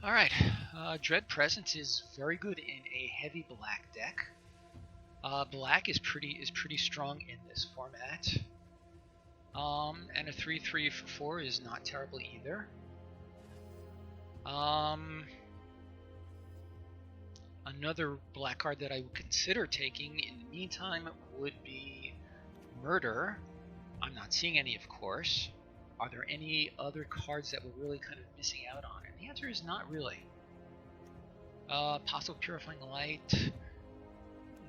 Alright, Dread Presence is very good in a heavy black deck. Black is pretty strong in this format. And a 3/3 for 4 is not terrible either. Another black card that I would consider taking in the meantime would be Murder. I'm not seeing any, of course. Are there any other cards that we're really kind of missing out on? And the answer is not really. Possible Purifying Light,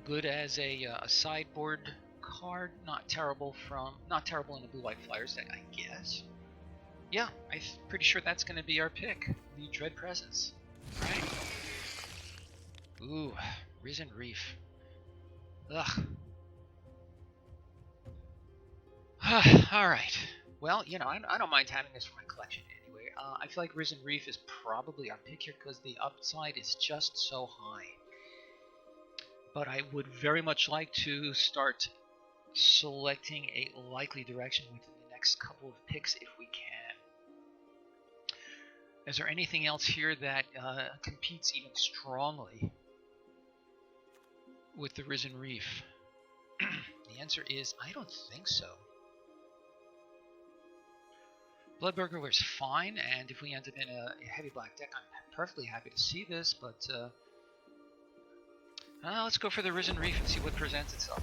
good as a sideboard card. Not terrible in a blue-white Flyers deck, I guess. Yeah, I'm pretty sure that's going to be our pick. The Dread Presence. Right? Ooh, Risen Reef. Ugh. Alright. Well, you know, I don't mind having this for my collection anyway. I feel like Risen Reef is probably our pick here because the upside is just so high. But I would very much like to start selecting a likely direction within the next couple of picks if we can. Is there anything else here that competes even strongly with the Risen Reef? The answer is I don't think so. Bloodburger was fine, and if we end up in a heavy black deck, I'm perfectly happy to see this, but let's go for the Risen Reef and see what presents itself.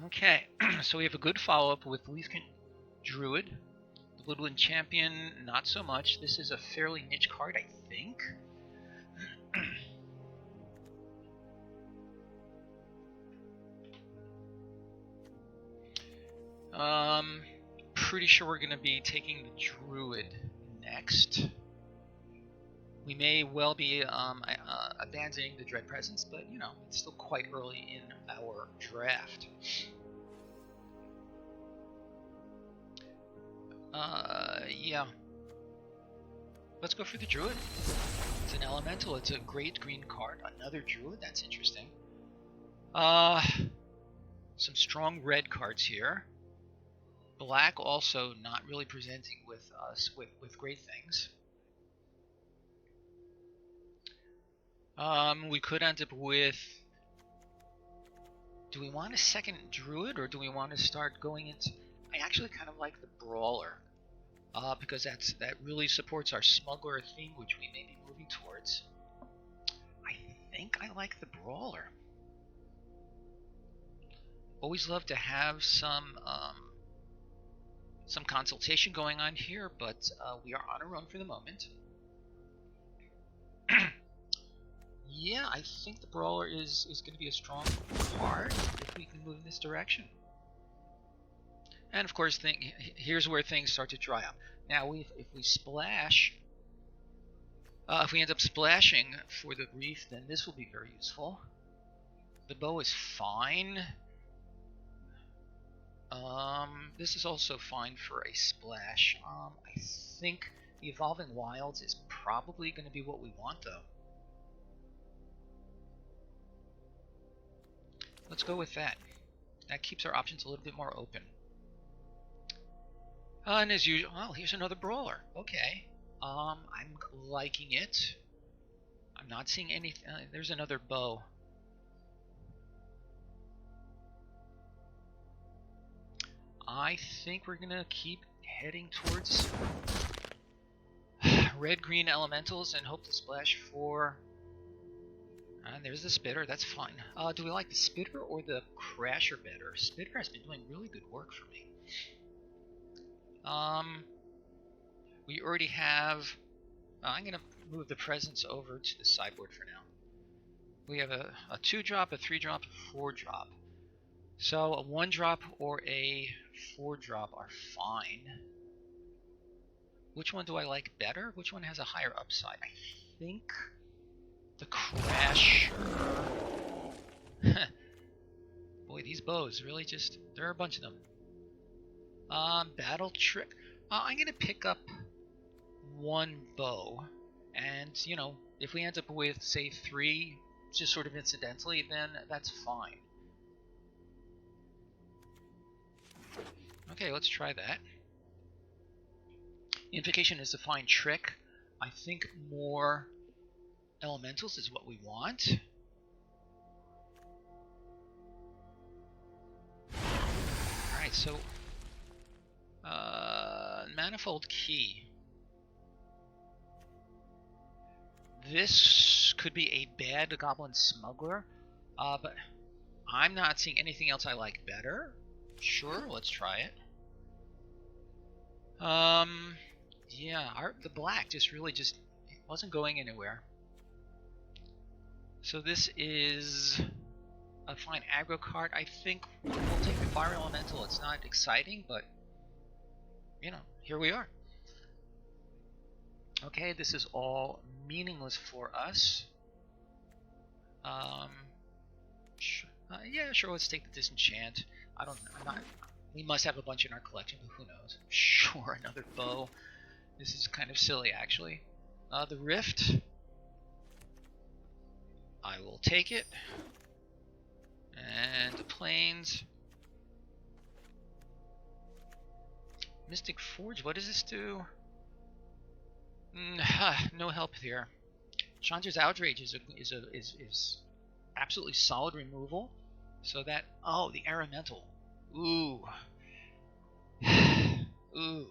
Okay, so we have a good follow-up with Leafkin Druid. The Woodland Champion, not so much. This is a fairly niche card, I think. Pretty sure we're going to be taking the Druid next. We may well be abandoning the Dread Presence, but you know, it's still quite early in our draft. Yeah. Let's go for the Druid. It's an elemental, it's a great green card. Another Druid, that's interesting. Some strong red cards here. Black also not really presenting with us with great things. We could end up with... Do we want a second Druid, or do we want to start going into... I actually kind of like the Brawler, because that really supports our Smuggler theme, which we may be moving towards. I think I like the Brawler. Always love to have some consultation going on here, but we are on our own for the moment. Yeah, I think the Brawler is going to be a strong card if we can move in this direction. And of course, here's where things start to dry up. Now, if we splash, if we end up splashing for the Reef, then this will be very useful. The bow is fine. This is also fine for a splash. I think the Evolving Wilds is probably going to be what we want, though. Let's go with that. That keeps our options a little bit more open. And as usual, well, here's another Brawler. Okay. I'm liking it. I'm not seeing anything. There's another bow. I think we're gonna keep heading towards red-green elementals and hope to splash for... And there's the Spitter, that's fine. Do we like the Spitter or the Crasher better? Spitter has been doing really good work for me. We already have... I'm gonna move the Presence over to the sideboard for now. We have a 2-drop, a 3-drop, a 4-drop. So a 1-drop or a 4-drop are fine. Which one do I like better? Which one has a higher upside? I think the Crasher. Boy, these bows really just... There are a bunch of them. Battle Trick. I'm going to pick up 1 bow. And, you know, if we end up with, say, 3, just sort of incidentally, then that's fine. Okay, let's try that. Invocation is a fine trick. I think more elementals is what we want. Alright, so manifold key. This could be a bad goblin smuggler, but I'm not seeing anything else I like better. Sure, let's try it. Yeah, the black just really it wasn't going anywhere. So this is a fine aggro card. I think we'll take the fire elemental. It's not exciting, but you know, here we are. Okay, this is all meaningless for us. Yeah, sure. Let's take the disenchant. We must have a bunch in our collection, but who knows? Sure, another bow. This is kind of silly, actually. The rift. I will take it. And the plains. Mystic Forge. What does this do? No help here. Chandra's Outrage is absolutely solid removal. So that the elemental. Ooh. Ooh.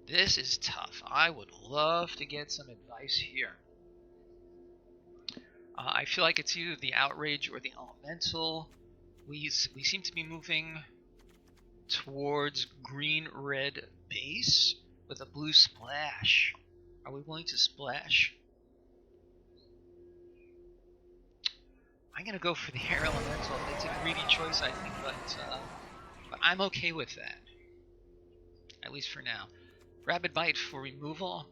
This is tough. I would love to get some advice here. I feel like it's either the outrage or the elemental. We seem to be moving towards green-red base with a blue splash. Are we willing to splash? I'm gonna go for the air elemental. It's a greedy choice, I think, but I'm okay with that. At least for now. Rabid Bite for removal.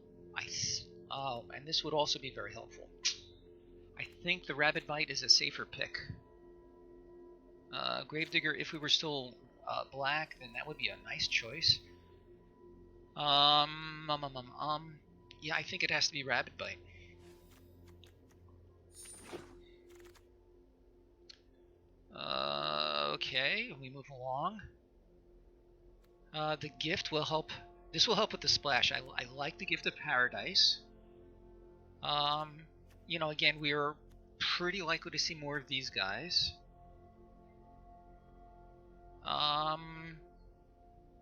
And this would also be very helpful. I think the Rabid Bite is a safer pick. Gravedigger, if we were still black, then that would be a nice choice. Yeah, I think it has to be Rabid Bite. Okay, we move along. The gift will help. This will help with the splash. I like the Gift of Paradise. You know, again, we are pretty likely to see more of these guys.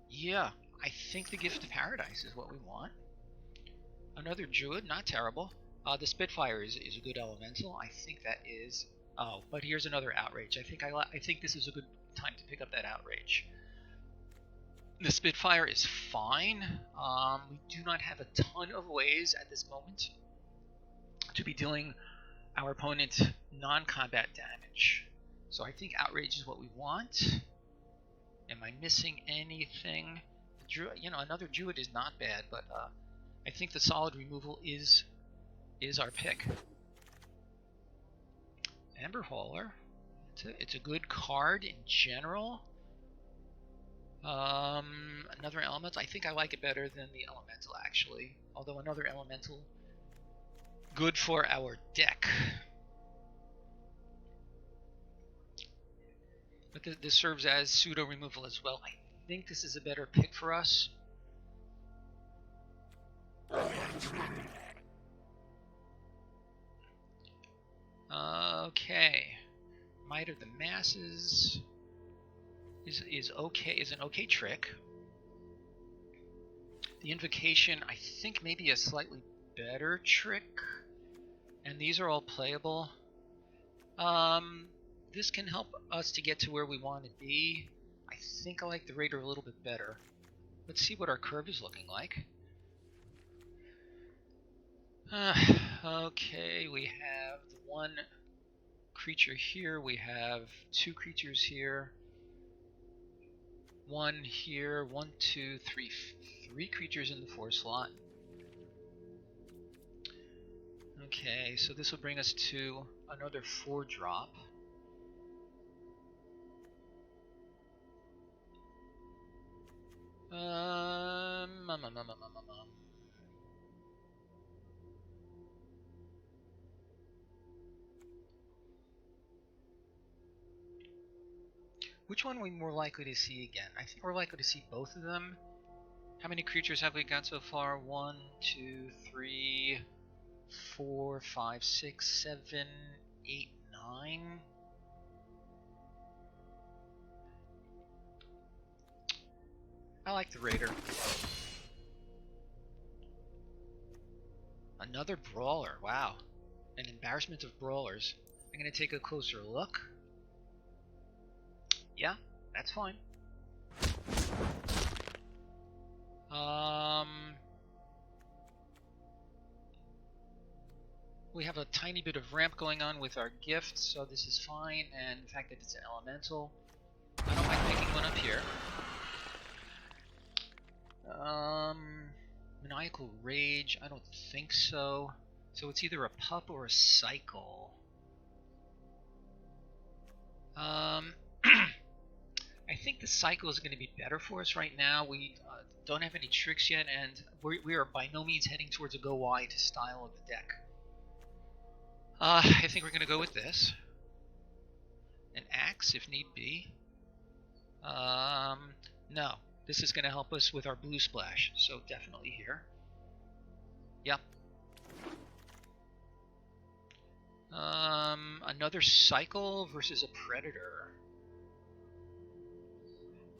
Yeah, I think the Gift of Paradise is what we want. Another Druid, not terrible. The Spitfire is a good elemental. I think that is. Oh, but here's another Outrage. I think this is a good time to pick up that Outrage. The Spitfire is fine. We do not have a ton of ways at this moment to be dealing our opponent non-combat damage. So I think Outrage is what we want. Am I missing anything? You know, another Druid is not bad, but I think the solid removal is our pick. Amber Hauler. It's a good card in general. Another elemental. I think I like it better than the elemental, actually. Although another elemental, good for our deck. But this serves as pseudo removal as well. I think this is a better pick for us. Okay. Might of the Masses is okay. Is an okay trick. The Invocation, I think, maybe a slightly better trick. And these are all playable. This can help us to get to where we want to be. I think I like the Raider a little bit better. Let's see what our curve is looking like. Okay, we have the one creature here. We have two creatures here. One here. 1, 2, 3. 3 creatures in the 4 slot. Okay, so this will bring us to another 4-drop. Which one are we more likely to see again? I think we're likely to see both of them. How many creatures have we got so far? 1, 2, 3, 4, 5, 6, 7, 8, 9. I like the Raider. Another Brawler, wow. An embarrassment of Brawlers. I'm going to take a closer look. Yeah, that's fine. We have a tiny bit of ramp going on with our gift, so this is fine, and the fact that it's an elemental. I don't mind picking one up here. Maniacal Rage, I don't think so. So it's either a pup or a cycle. I think the cycle is going to be better for us right now. We don't have any tricks yet, and we are by no means heading towards a go wide style of the deck. I think we're going to go with this. An axe if need be. No. This is going to help us with our blue splash, so definitely here. Yep. Another cycle versus a predator.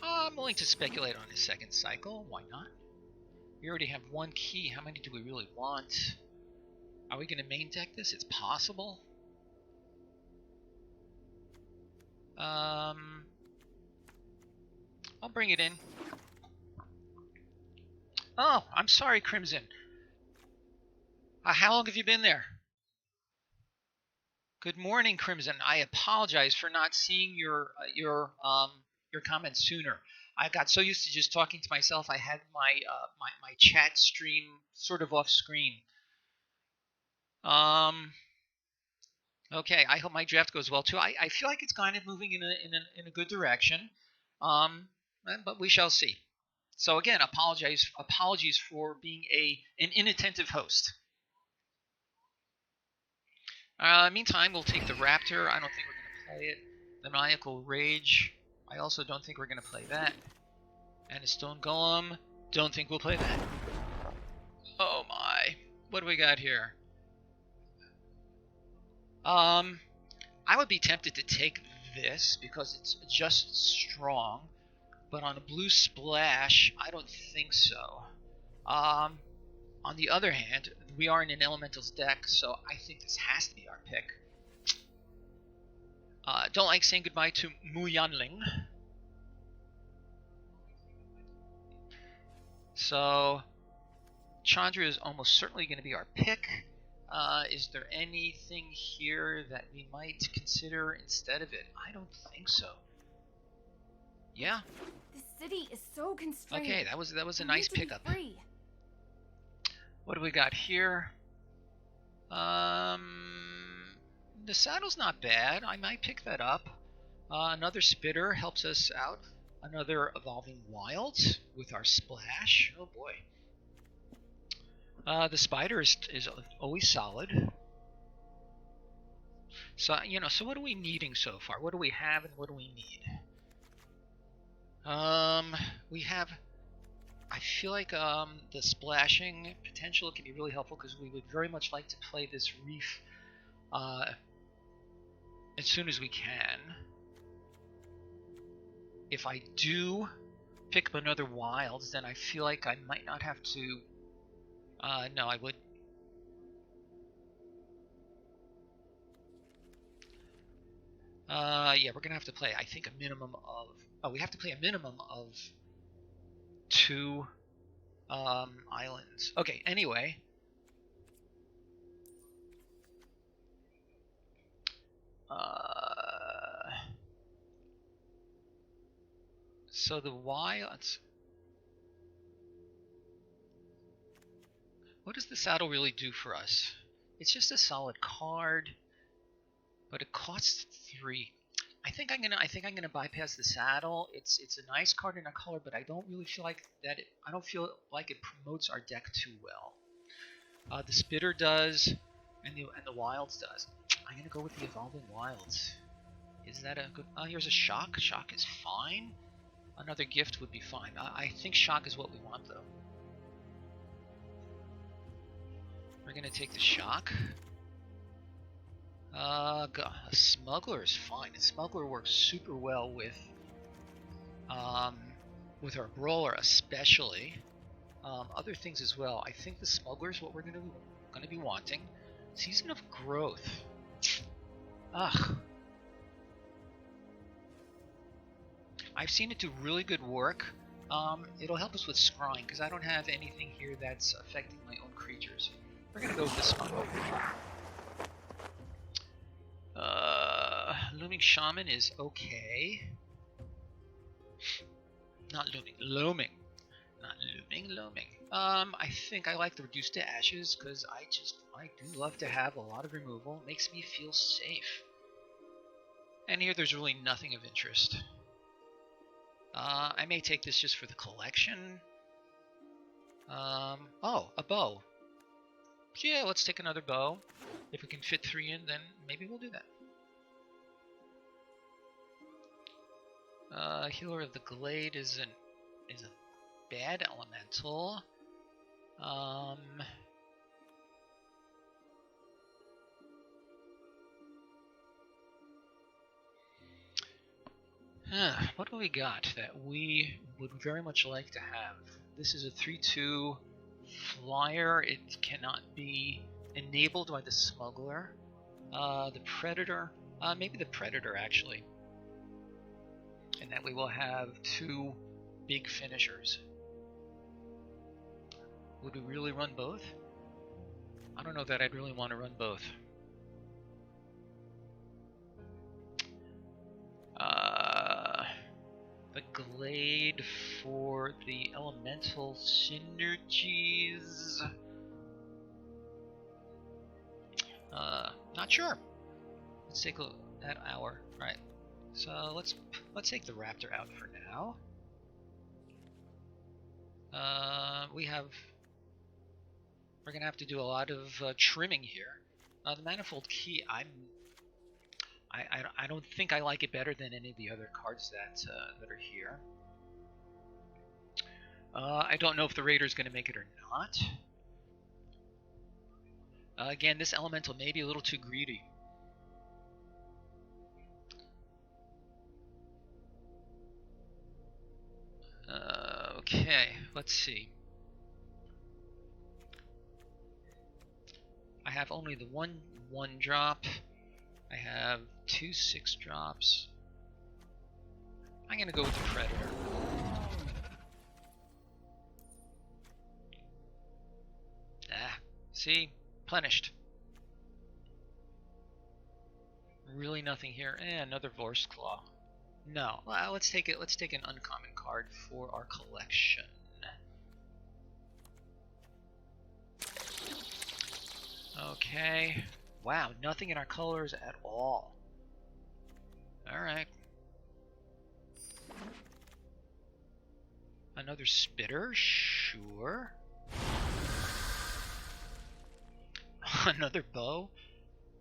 I'm willing to speculate on a second cycle. Why not? We already have one key. How many do we really want? Are we going to main deck this? It's possible. I'll bring it in. Oh, I'm sorry, Crimson. How long have you been there? Good morning, Crimson. I apologize for not seeing your comments sooner. I got so used to just talking to myself. I had my my chat stream sort of off screen. Okay. I hope my draft goes well too. I feel like it's kind of moving in a good direction. But we shall see. So again, apologies for being an inattentive host. Meantime, we'll take the Raptor. I don't think we're going to play it. The Maniacal Rage. I also don't think we're going to play that. And a Stone Golem. Don't think we'll play that. Oh my. What do we got here? I would be tempted to take this because it's just strong. But on a blue splash, I don't think so. On the other hand, we are in an elementals deck, so I think this has to be our pick. Don't like saying goodbye to Mu Yanling. So Chandra is almost certainly going to be our pick. Is there anything here that we might consider instead of it? I don't think so. Yeah. The city is so constrained. Okay, that was a nice pickup. What do we got here? The saddle's not bad. I might pick that up. Another spitter helps us out. Another evolving wilds with our splash. Oh boy. The spider is always solid. So so what are we needing so far? What do we have and what do we need? We have. I feel like the splashing potential can be really helpful because we would very much like to play this reef as soon as we can. If I do pick up another wilds, then I feel like I might not have to. No, I would. Yeah, we're gonna have to play. I think a minimum of. Oh, we have to play a minimum of 2 islands. Okay, anyway. So the wilds. What does the saddle really do for us? It's just a solid card, but it costs 3. I think I'm gonna bypass the saddle. It's a nice card in a color, but I don't really feel like that. I don't feel like it promotes our deck too well. The spitter does, and the wilds does. I'm gonna go with the evolving wilds. Is that a good... Oh, here's a shock. Shock is fine. Another gift would be fine. I think shock is what we want, though. We're going to take the shock. A smuggler is fine. A smuggler works super well with our brawler, especially. Other things as well. I think the smuggler is what we're going to be wanting. Season of Growth. Ugh. I've seen it do really good work. It'll help us with scrying because I don't have anything here that's affecting my own creatures. We're going to go with the smuggler. Looming Shaman is okay. Not looming. Looming. Not looming. Looming. I think I like the Reduced to Ashes because I do love to have a lot of removal. It makes me feel safe. And here there's really nothing of interest. I may take this just for the collection. Oh, a bow. Yeah, let's take another bow. If we can fit 3 in, then maybe we'll do that. Healer of the Glade is a bad elemental. What do we got that we would very much like to have? This is a 3/2 flyer. It cannot be enabled by the smuggler. The predator. Maybe the predator actually. And that we will have 2 big finishers. Would we really run both? I don't know that I'd really want to run both. The Glade for the elemental synergies. Not sure. Let's take a look at our right. So let's take the raptor out for now. We're gonna have to do a lot of trimming here. The manifold key, I don't think I like it better than any of the other cards that are here. I don't know if the Raider's gonna make it or not. Again, this elemental may be a little too greedy. Okay, let's see. I have only the one drop. I have 2 6-drops. I'm gonna go with the Predator. See? Punished. Really nothing here. And another Vorst Claw. No. Well, let's take it. Let's take an uncommon card for our collection. Okay. Wow, nothing in our colors at all. Alright. Another Spitter? Sure. Another bow?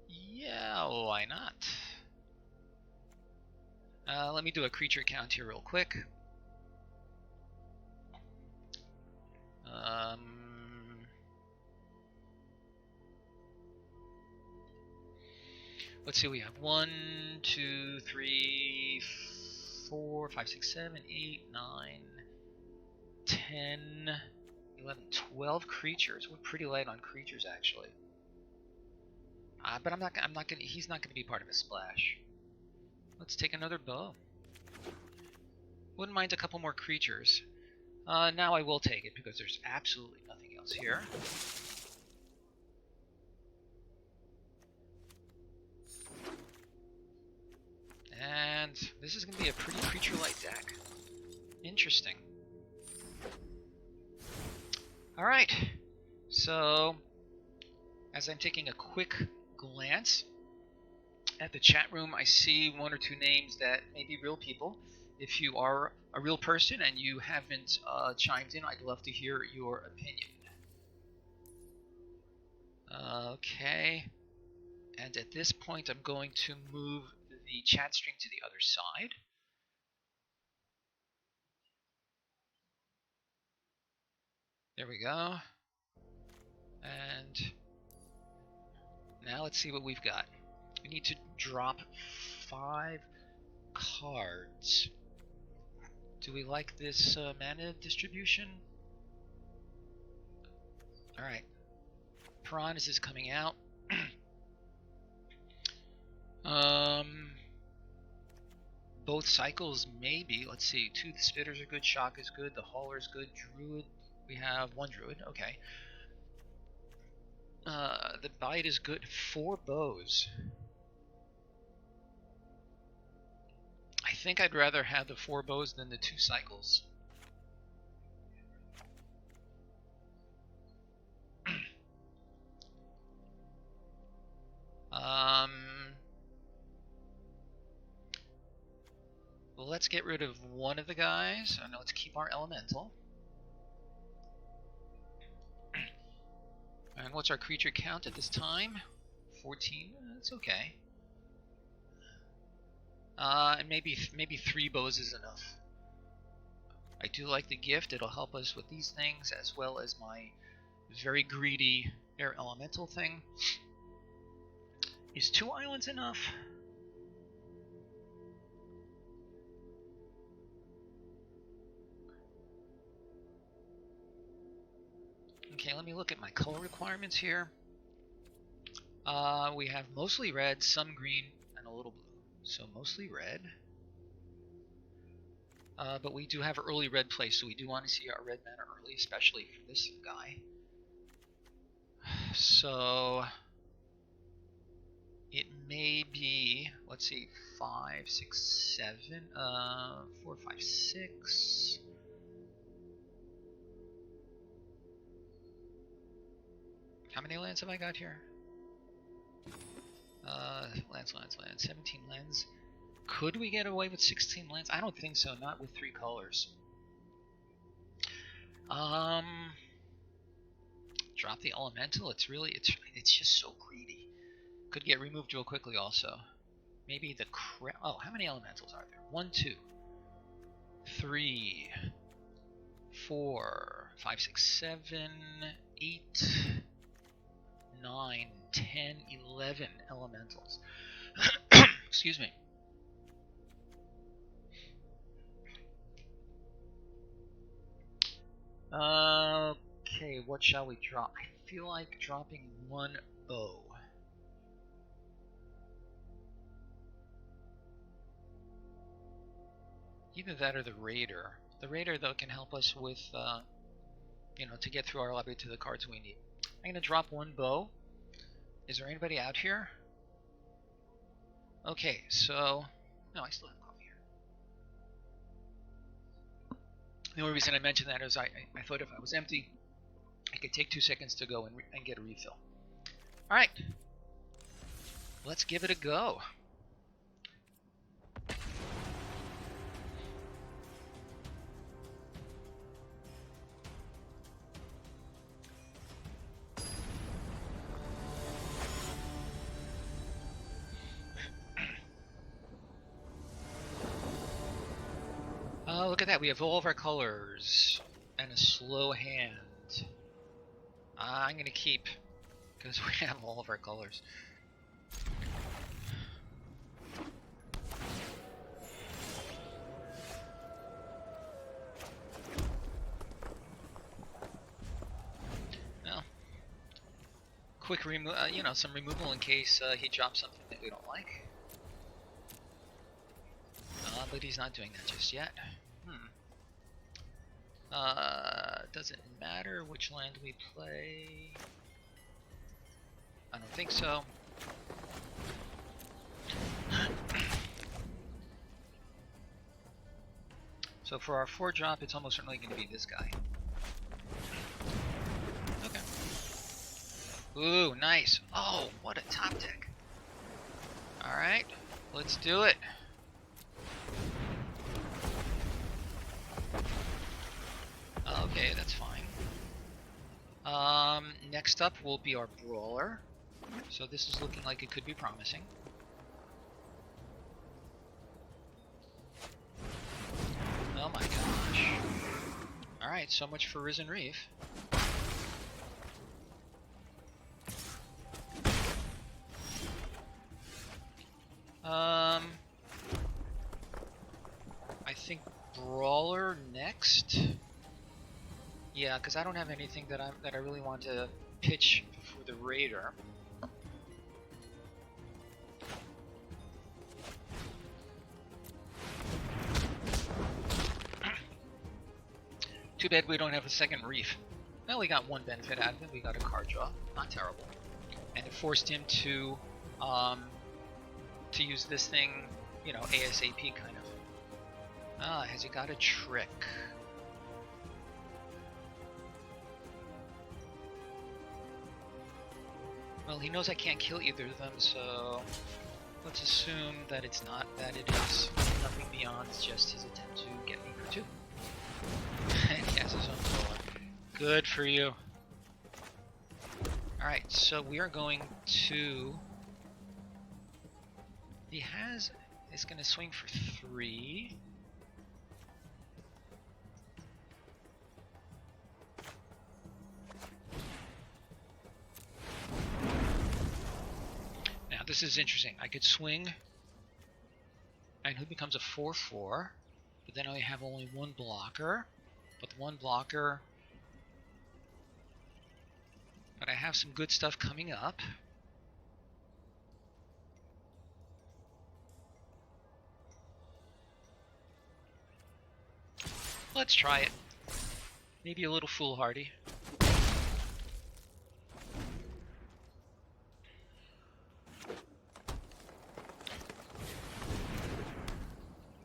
Yeah, why not? Let me do a creature count here real quick. Let's see, we have 1, 2, 3, 4, 5, 6, 7, 8, 9, 10, 11, 12 creatures. We're pretty light on creatures actually. But he's not gonna be part of a splash. Let's take another bow. Wouldn't mind a couple more creatures. Now I will take it because there's absolutely nothing else here. And this is going to be a pretty creature-light deck. Interesting. Alright, so as I'm taking a quick glance at the chat room, I see 1 or 2 names that may be real people. If you are a real person and you haven't chimed in, I'd love to hear your opinion. Okay, and at this point I'm going to move the chat stream to the other side. There we go. And now let's see what we've got. We need to drop 5 cards. Do we like this mana distribution? Alright. Piranhas is coming out. Both cycles, maybe. Let's see. 2 the spitters are good. Shock is good. The hauler is good. Druid. We have 1 druid. Okay. The bite is good. 4 bows. I think I'd rather have the 4 bows than the 2 cycles. Well, let's get rid of one of the guys. No, let's keep our elemental. And what's our creature count at this time? 14. That's okay. And maybe 3 bows is enough. I do like the gift. It'll help us with these things as well as my very greedy air elemental thing. Is 2 islands enough? Okay, let me look at my color requirements here. We have mostly red, some green, and a little blue. So mostly red. But we do have early red play, so we do want to see our red mana early, especially for this guy. So it may be, let's see, 5, 6, 7, 4, 5, 6. How many lands have I got here? Lands. 17 lands. Could we get away with 16 lands? I don't think so, not with 3 colors. Drop the elemental. It's just so greedy. Could get removed real quickly also. Maybe the oh, how many elementals are there? 1, 2, 3, 4, 5, 6, 7, 8, 9, 10, 11 elementals. Excuse me. Okay, what shall we drop? I feel like dropping 1 bow. Either that or the Raider. The Raider, though, can help us with, to get through our lobby to the cards we need. I'm going to drop 1 bow. Is there anybody out here? Okay, so... No, I still have coffee here. The only reason I mentioned that is I thought if I was empty, I could take 2 seconds to go and get a refill. Alright. Let's give it a go. Oh, look at that. We have all of our colors and a slow hand. I'm going to keep, because we have all of our colors. Well, quick some removal in case he drops something that we don't like. But he's not doing that just yet. Doesn't matter which land we play. I don't think so. So for our 4-drop, it's almost certainly going to be this guy. Okay. Ooh, nice. Oh, what a top deck. Alright, let's do it. Okay, that's fine. Next up will be our Brawler. So this is looking like it could be promising. Alright, so much for Risen Reef. I think Brawler next. Yeah, because I don't have anything that I really want to pitch for the Raider. Too bad we don't have a second reef. Well, we got one benefit out of it. We got a card draw. Not terrible. And it forced him to use this thing, you know, ASAP kind of. Ah, has he got a trick? Well, he knows I can't kill either of them, so let's assume that it's not, that it is nothing beyond just his attempt to get me for 2. And he has his own brawler. Good for you. Alright, so we are going to... He's going to swing for 3. Now this is interesting. I could swing, and he becomes a 4/4, but then I have only one blocker. But the one blocker... But I have some good stuff coming up. Let's try it. Maybe a little foolhardy.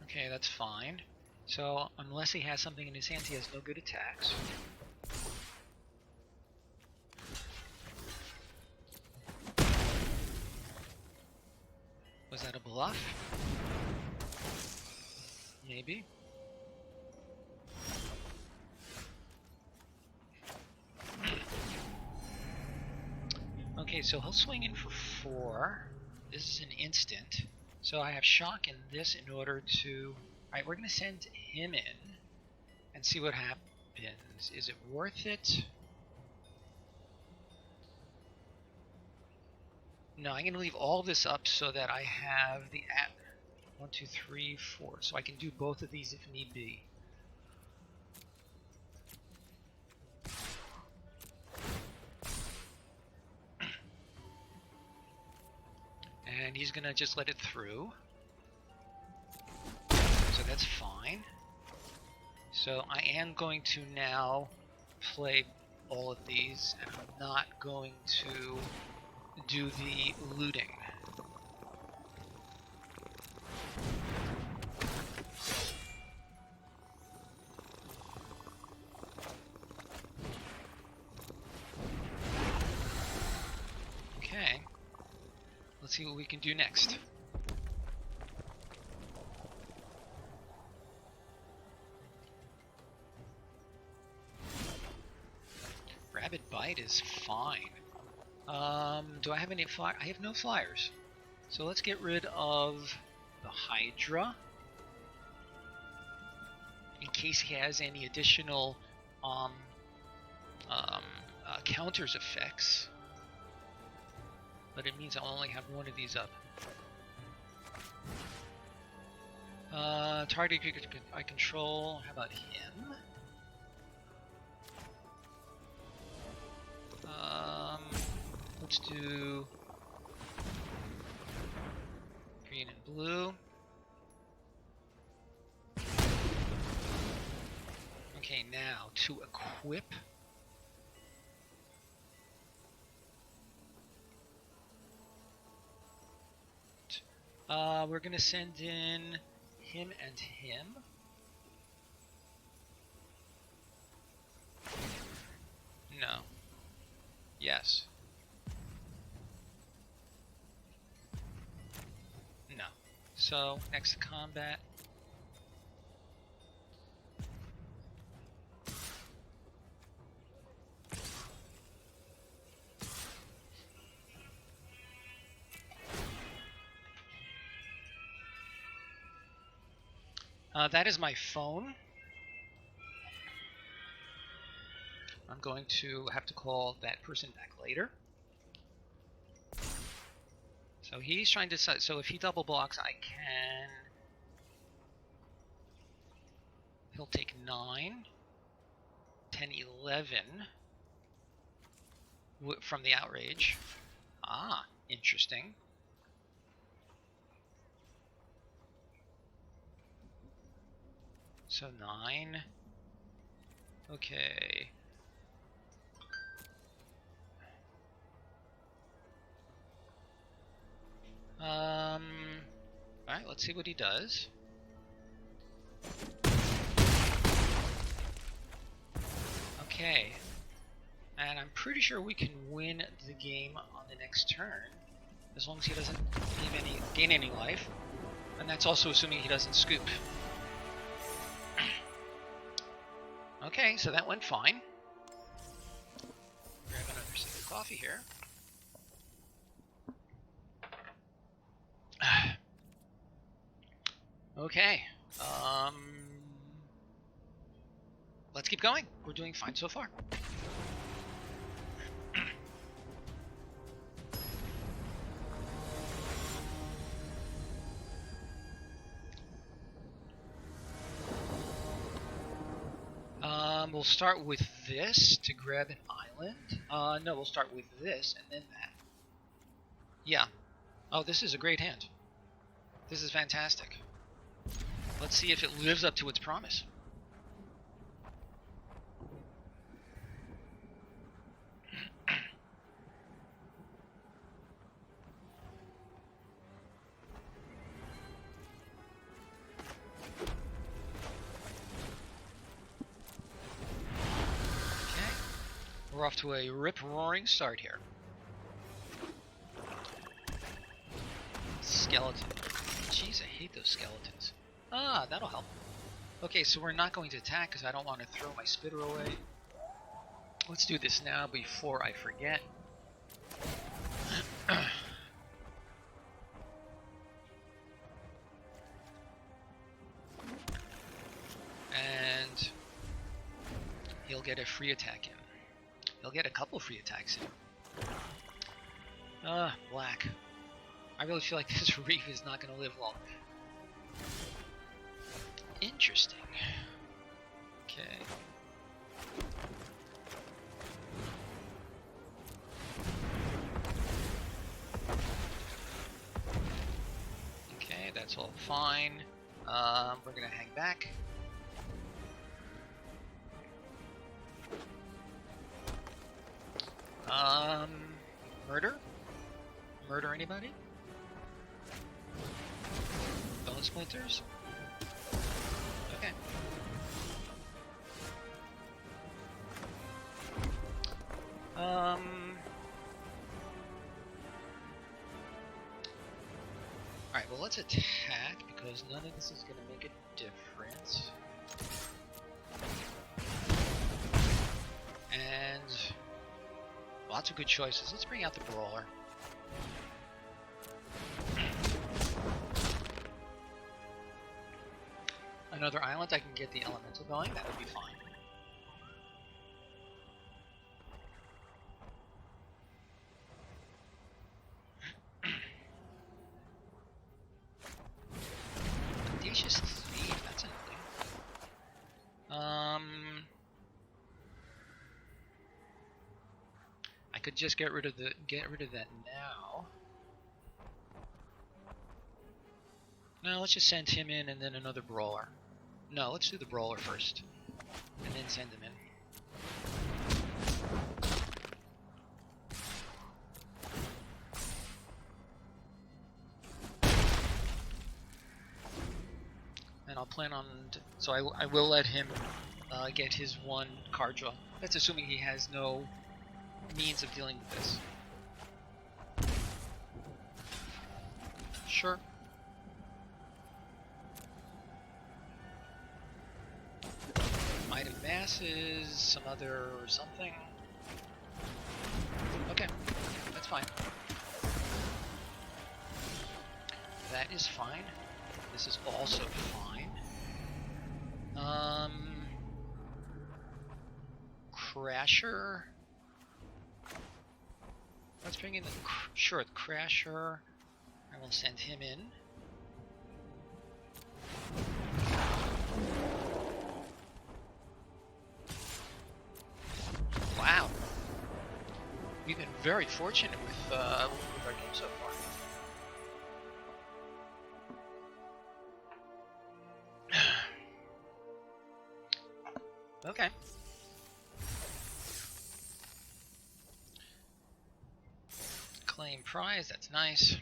Okay, that's fine. So, unless he has something in his hands, he has no good attacks. Was that a bluff? Maybe. Okay, so he'll swing in for 4. This is an instant. So I have shock in this in order to... Alright, we're going to send him in and see what happens. Is it worth it? No, I'm going to leave all this up so that I have the 1, 2, 3, 4. So I can do both of these if need be. And he's going to just let it through. So that's fine. So I am going to now play all of these, and I'm not going to do the looting. Okay. Let's see what we can do next. Rabid Bite is fine. Do I have any fly? I have no flyers. So let's get rid of the Hydra. In case he has any additional counters effects. But it means I'll only have one of these up. Target I control. How about him? Let's do green and blue. Okay, now to equip. We're gonna send in him and him. No. Yes. No. So, next to combat. That is my phone. I'm going to have to call that person back later. So he's trying to... So if he double blocks, I can... He'll take 9, 10, 11 from the outrage. Ah, interesting. So 9. Okay. Alright, let's see what he does. Okay. And I'm pretty sure we can win the game on the next turn, as long as he doesn't gain any life. And that's also assuming he doesn't scoop. Okay, so that went fine. Grab another sip of coffee here. Okay. Let's keep going. We're doing fine so far. We'll start with this to grab an island. No, we'll start with this and then that. Yeah. Oh, this is a great hand. This is fantastic. Let's see if it lives up to its promise. We're off to a rip-roaring start here. Skeleton. Jeez, I hate those skeletons. Ah, that'll help. Okay, so we're not going to attack because I don't want to throw my spitter away. Let's do this now before I forget. And he'll get a free attack in. He'll get a couple free attacks in. Black. I really feel like this reef is not going to live long. Interesting. Okay. Okay, that's all fine. We're going to hang back. Murder? Murder anybody? Bone splinters? Okay. Alright, well let's attack because none of this is going to make a difference. And lots of good choices. Let's bring out the brawler. Another island, I can get the elemental going. That would be fine. Audacious Thief, that's annoying. I could just get rid of that now. No, let's just send him in and then another brawler. No, let's do the brawler first, and then send him in. And I'll plan on... So I will let him get his one card draw. That's assuming he has no means of dealing with this. Sure. Might of Masses, some other something. Okay, that's fine. That is fine. This is also fine. Crasher. Let's bring in the the Crasher. I will send him in. Wow, we've been very fortunate with our game so far. Okay. Claim prize, that's nice.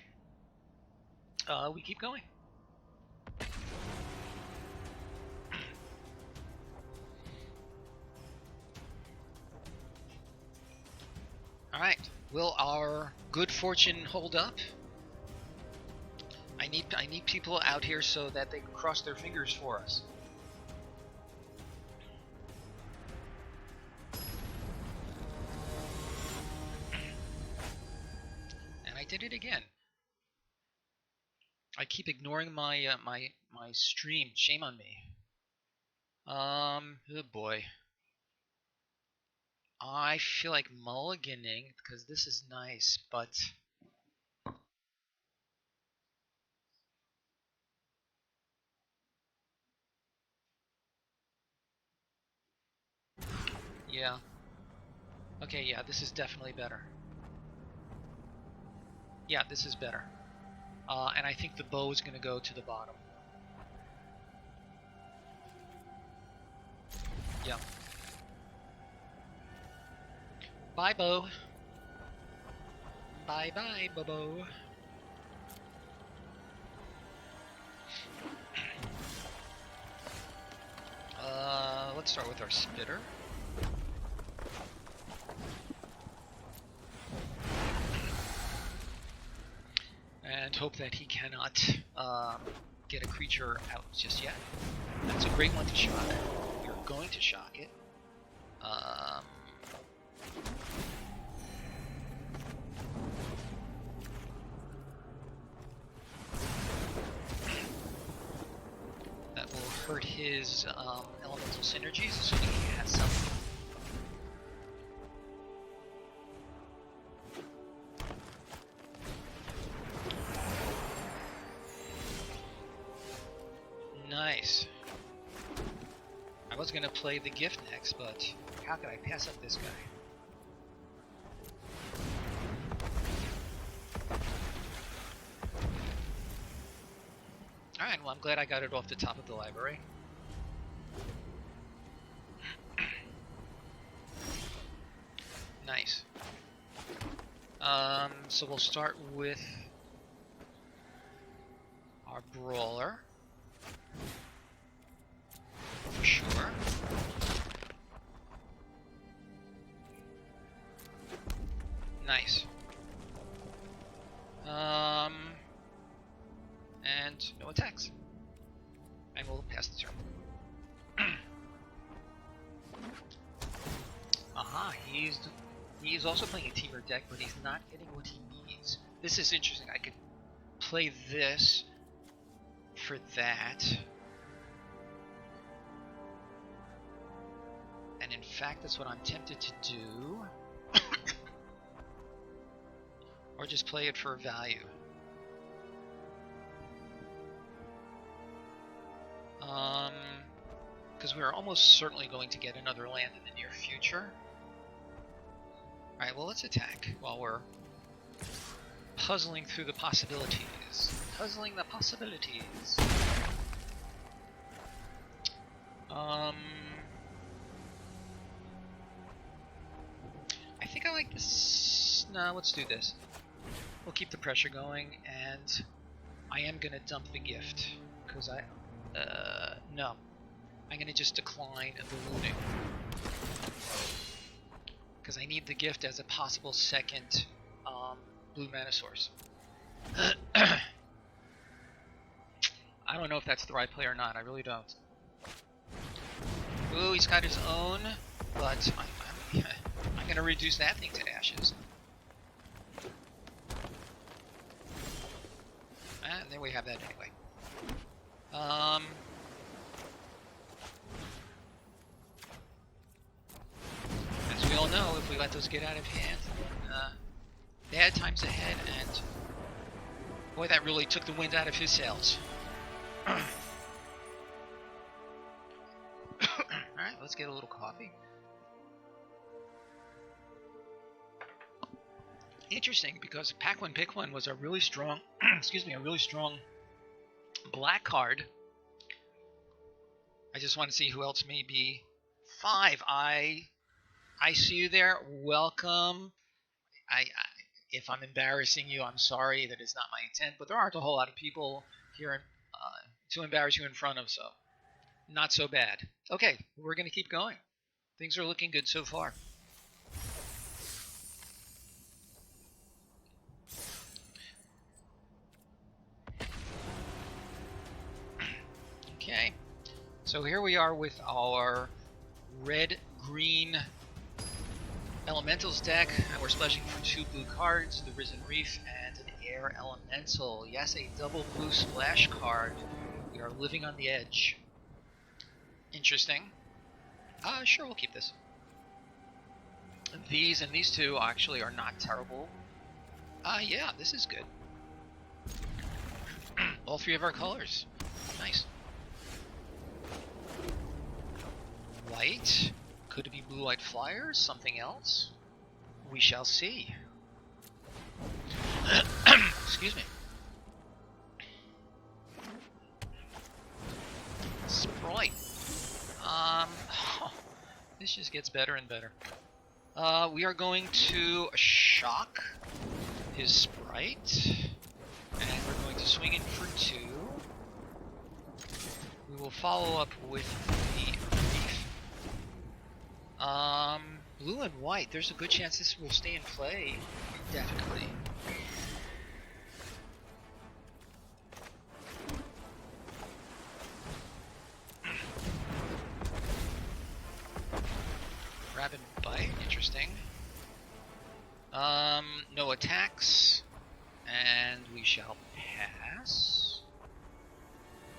We keep going. Alright, will our good fortune hold up? I need people out here so that they can cross their fingers for us. And I did it again. I keep ignoring my my stream. Shame on me. Oh boy. I feel like mulliganing because this is nice, but yeah. Okay, yeah, this is definitely better. Yeah, this is better. And I think the bow is going to go to the bottom. Yeah. Bye, bow. Bye-bye, Bobo. Let's start with our spitter. And hope that he cannot get a creature out just yet. That's a great one to shock. You're going to shock it. That will hurt his elemental synergies, assuming he has some. Nice. I was gonna play the gift next, but how could I pass up this guy? Alright, well I'm glad I got it off the top of the library. Nice. So we'll start with our brawler. For sure. Nice. And no attacks. And we'll pass the turn. Aha, he's also playing a teamer deck, but he's not getting what he needs. This is interesting. I could play this for that. And in fact, that's what I'm tempted to do. Or just play it for value. Because we're almost certainly going to get another land in the near future. Alright, well let's attack while we're puzzling through the possibilities. Puzzling the possibilities. I think I like this. No, let's do this. We'll keep the pressure going, and I am gonna dump the gift because no, I'm gonna just decline the looting because I need the gift as a possible second blue mana source. I don't know if that's the right play or not. I really don't. Ooh, he's got his own, but I'm gonna reduce that thing to ashes. And there we have that anyway. I if we let those get out of hand, bad times ahead, and boy, that really took the wind out of his sails. Alright, let's get a little coffee. Interesting, because Pack One Pick One was a really strong, excuse me, a really strong black card. I just want to see who else may be. 5. I see you there. Welcome. If I'm embarrassing you, I'm sorry. That is not my intent. But there aren't a whole lot of people here to embarrass you in front of, so not so bad. Okay, we're going to keep going. Things are looking good so far. Okay, so here we are with our red-green elementals deck, and we're splashing for 2 blue cards, the Risen Reef and an air elemental. Yes, a double blue splash card. We are living on the edge. Interesting. Sure, we'll keep this. These and these 2 actually are not terrible. Yeah, this is good. All 3 of our colors. Nice. White. Could it be blue-white flyers? Something else? We shall see. Excuse me. Sprite. This just gets better and better. We are going to shock his Sprite. And we're going to swing in for 2. We will follow up with the Reef. Blue and white, there's a good chance this will stay in play indefinitely. Grab and bite, interesting. No attacks, and we shall pass.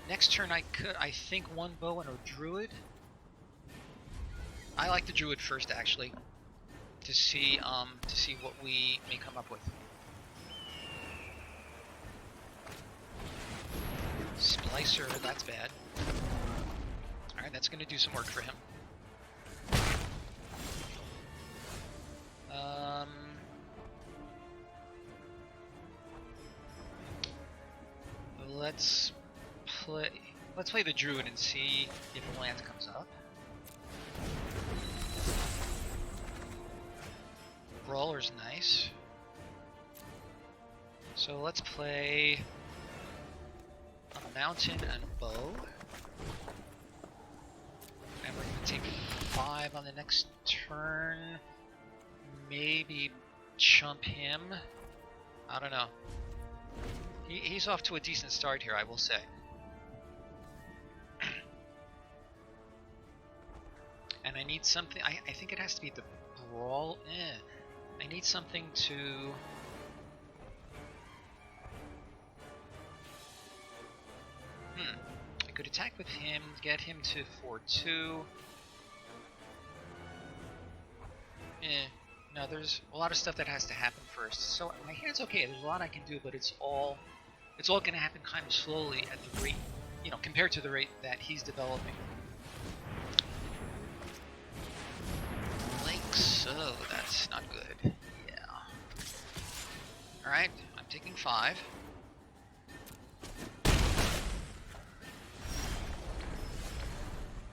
Next turn I think 1 bow and a druid. I like the druid first, actually, to see what we may come up with. Splicer, that's bad. All right, that's going to do some work for him. Let's play the druid and see if a land comes up. Brawler's nice. So let's play a mountain and bow. And we're going to take 5 on the next turn. Maybe chump him. I don't know. He's off to a decent start here, I will say. And I need something. I think it has to be the brawl. I need something to. I could attack with him, get him to 4-2. No, there's a lot of stuff that has to happen first. So my hand's okay. There's a lot I can do, but it's all going to happen kind of slowly at the rate, compared to the rate that he's developing. So that's not good. Yeah. Alright, I'm taking 5.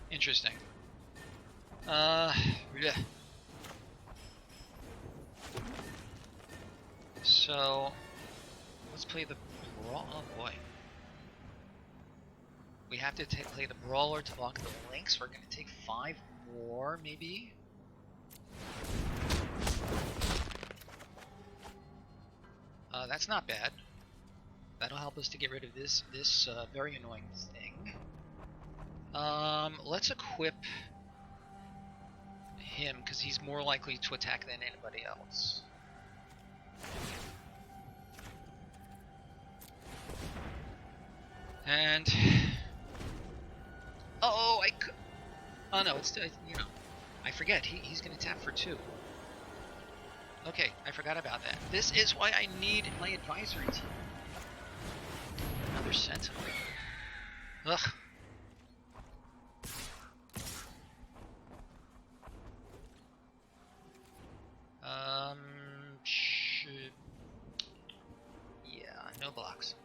Interesting. Yeah. So let's play the brawl. Oh boy. We have to play the brawler to block the links. We're gonna take 5 more, maybe. That's not bad. That'll help us to get rid of this very annoying thing. Let's equip him, because he's more likely to attack than anybody else. And oh no, it's I forget he's gonna tap for 2. Okay, I forgot about that. This is why I need my advisory team. Another sentinel. Ugh. Should... Yeah, no blocks.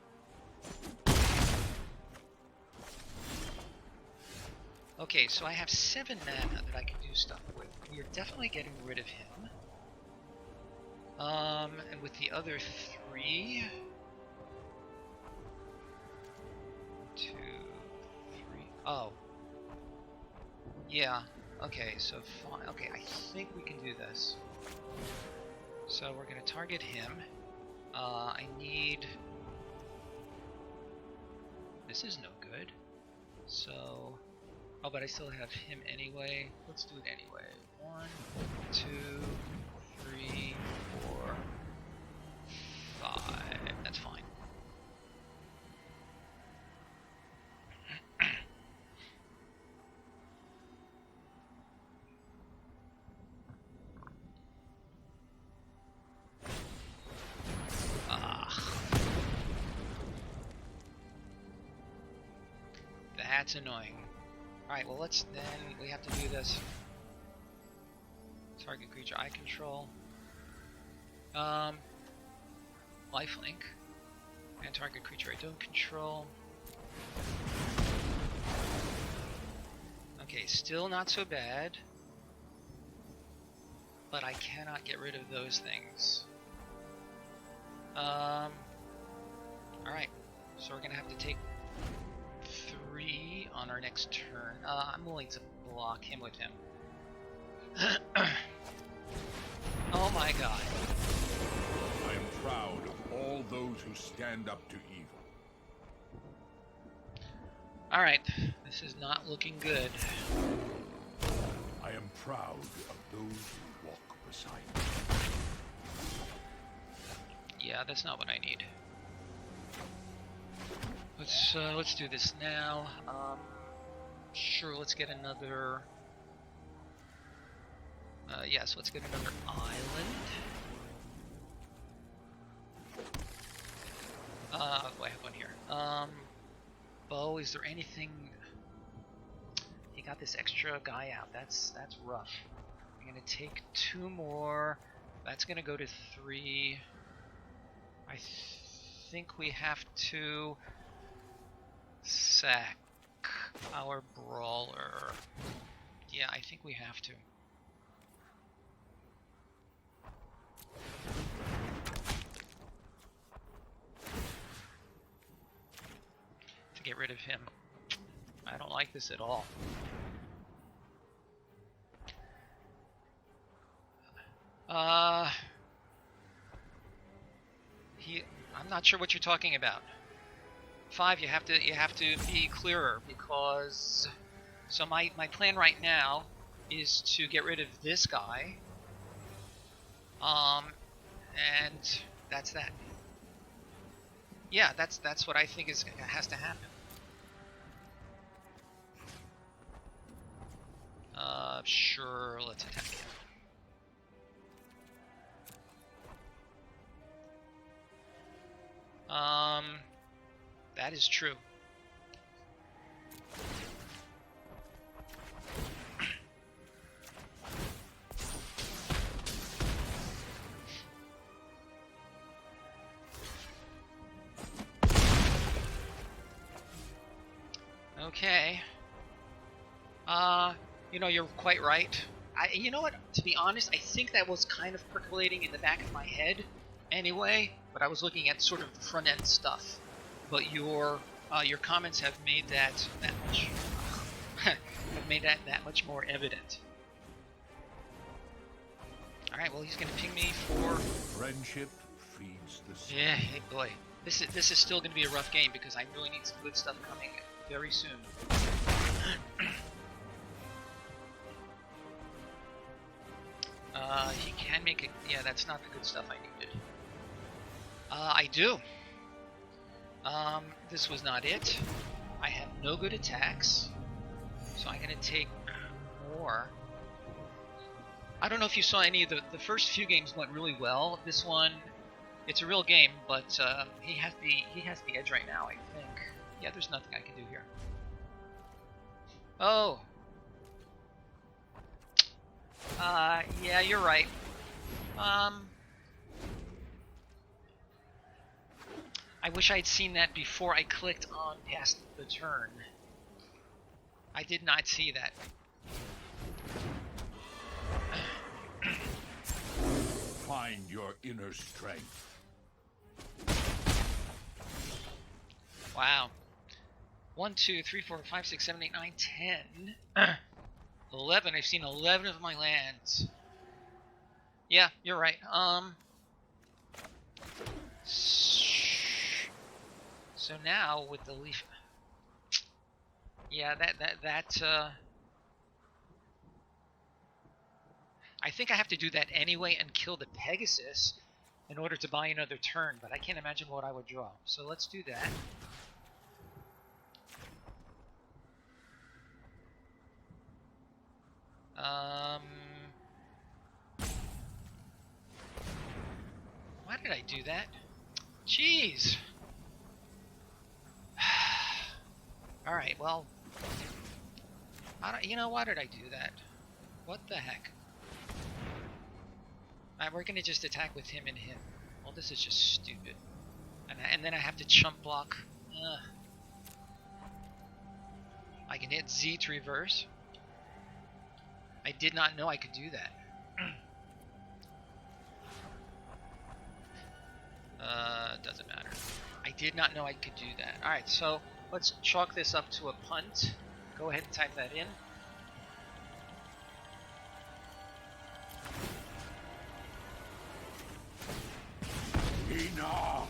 Okay, so I have 7 mana that I can do stuff with. We are definitely getting rid of him. And with the other 3... 2, 3... Oh. Yeah, okay, so fine. Okay, I think we can do this. So we're gonna target him. I need... This is no good. So... Oh, but I still have him anyway. Let's do it anyway. 1, 2, 3, 4, 5. That's fine. That's annoying. Alright, well we have to do this. Target creature I control. Lifelink. And target creature I don't control. Okay, still not so bad. But I cannot get rid of those things. Alright, so we're gonna have to take 3 on our next turn. I'm willing to block him with him. Oh my god. I am proud of all those who stand up to evil. Alright, this is not looking good. I am proud of those who walk beside me. Yeah, that's not what I need. Let's do this now. Sure, let's get another... yes, let's get another island. Oh, I have one here. Bo, is there anything... He got this extra guy out. That's rough. I'm gonna take 2 more. That's gonna go to 3. I think we have to sack our brawler. Yeah, I think we have to. To get rid of him. I don't like this at all. I'm not sure what you're talking about. 5, you have to be clearer, because so my plan right now is to get rid of this guy. And that's that. Yeah, that's what I think has to happen. Sure, let's attack him. That is true. Okay. You know, you're quite right. You know what? To be honest, I think that was kind of percolating in the back of my head anyway, but I was looking at sort of the front end stuff. But your comments have made that much that much more evident. All right, well, he's gonna ping me for Friendship feeds the soul. Yeah, hey boy, this is still gonna be a rough game because I really need some good stuff coming very soon. He can make it. Yeah, that's not the good stuff I needed. I do. This was not it. I have no good attacks, so I'm gonna take more. I don't know if you saw any of the first few games went really well. This one, it's a real game, but he has the edge right now, I think. Yeah, there's nothing I can do here. Oh. Yeah, you're right. I wish I'd seen that before I clicked on past the turn. I did not see that. Find your inner strength. Wow. 1, 2, 3, 4, 5, 6, 7, 8, 9, 10. 11. I've seen 11 of my lands. Yeah, you're right. So now with the leaf, yeah, I think I have to do that anyway and kill the Pegasus in order to buy another turn, but I can't imagine what I would draw. So let's do that. Why did I do that? Jeez. All right, well, you know, why did I do that? What the heck? We're gonna just attack with him and him. Well, this is just stupid. And then I have to chump block. I can hit Z to reverse. I did not know I could do that. Doesn't matter. I did not know I could do that. Alright, so let's chalk this up to a punt. Go ahead and type that in. Enough!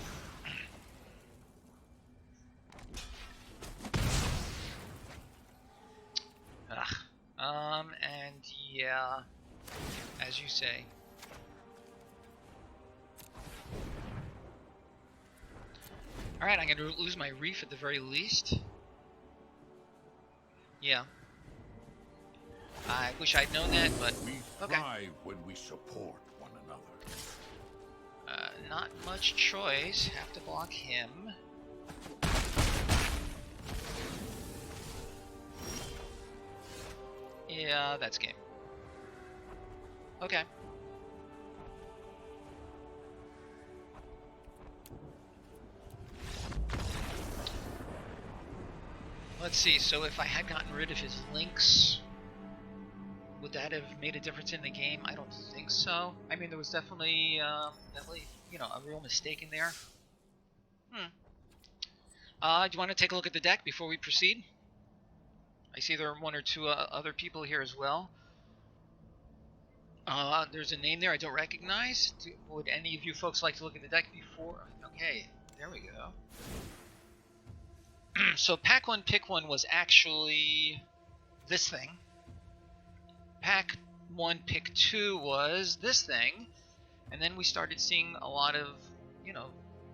And yeah, as you say. Alright, I'm gonna lose my reef at the very least. Yeah. I wish I'd known that, but We okay. thrive when we support one another. Not much choice. Have to block him. Yeah, that's game. Okay. Let's see, so if I had gotten rid of his links, would that have made a difference in the game? I don't think so. I mean, there was definitely, you know, a real mistake in there. Do you want to take a look at the deck before we proceed? I see there are one or two other people here as well. There's a name there I don't recognize. Would any of you folks like to look at the deck before? Okay, there we go. So pack 1, pick 1 was actually this thing. Pack 1, pick 2 was this thing. And then we started seeing a lot of, you know,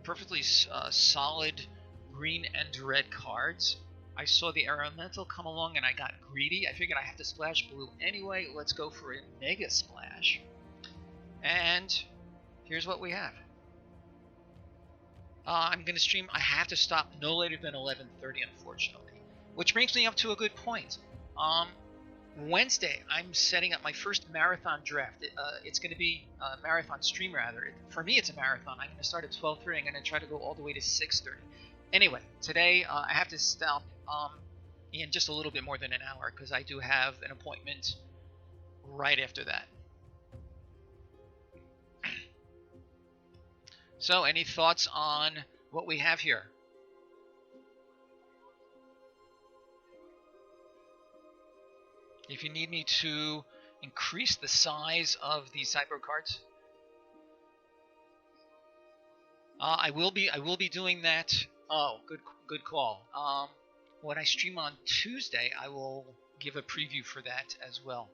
perfectly solid green and red cards. I saw the Elemental come along and I got greedy. I figured I have to splash blue anyway. Let's go for a Mega Splash. And here's what we have. I'm going to stream. I have to stop no later than 11:30, unfortunately. Which brings me up to a good point. Wednesday, I'm setting up my first marathon draft. It's going to be a marathon stream, rather. For me, it's a marathon. I'm going to start at 12:30. I'm going to try to go all the way to 6:30. Anyway, today I have to stop in just a little bit more than an hour because I do have an appointment right after that. So, any thoughts on what we have here? If you need me to increase the size of the sideboard cards, I will be doing that. Oh, good call. When I stream on Tuesday, I will give a preview for that as well.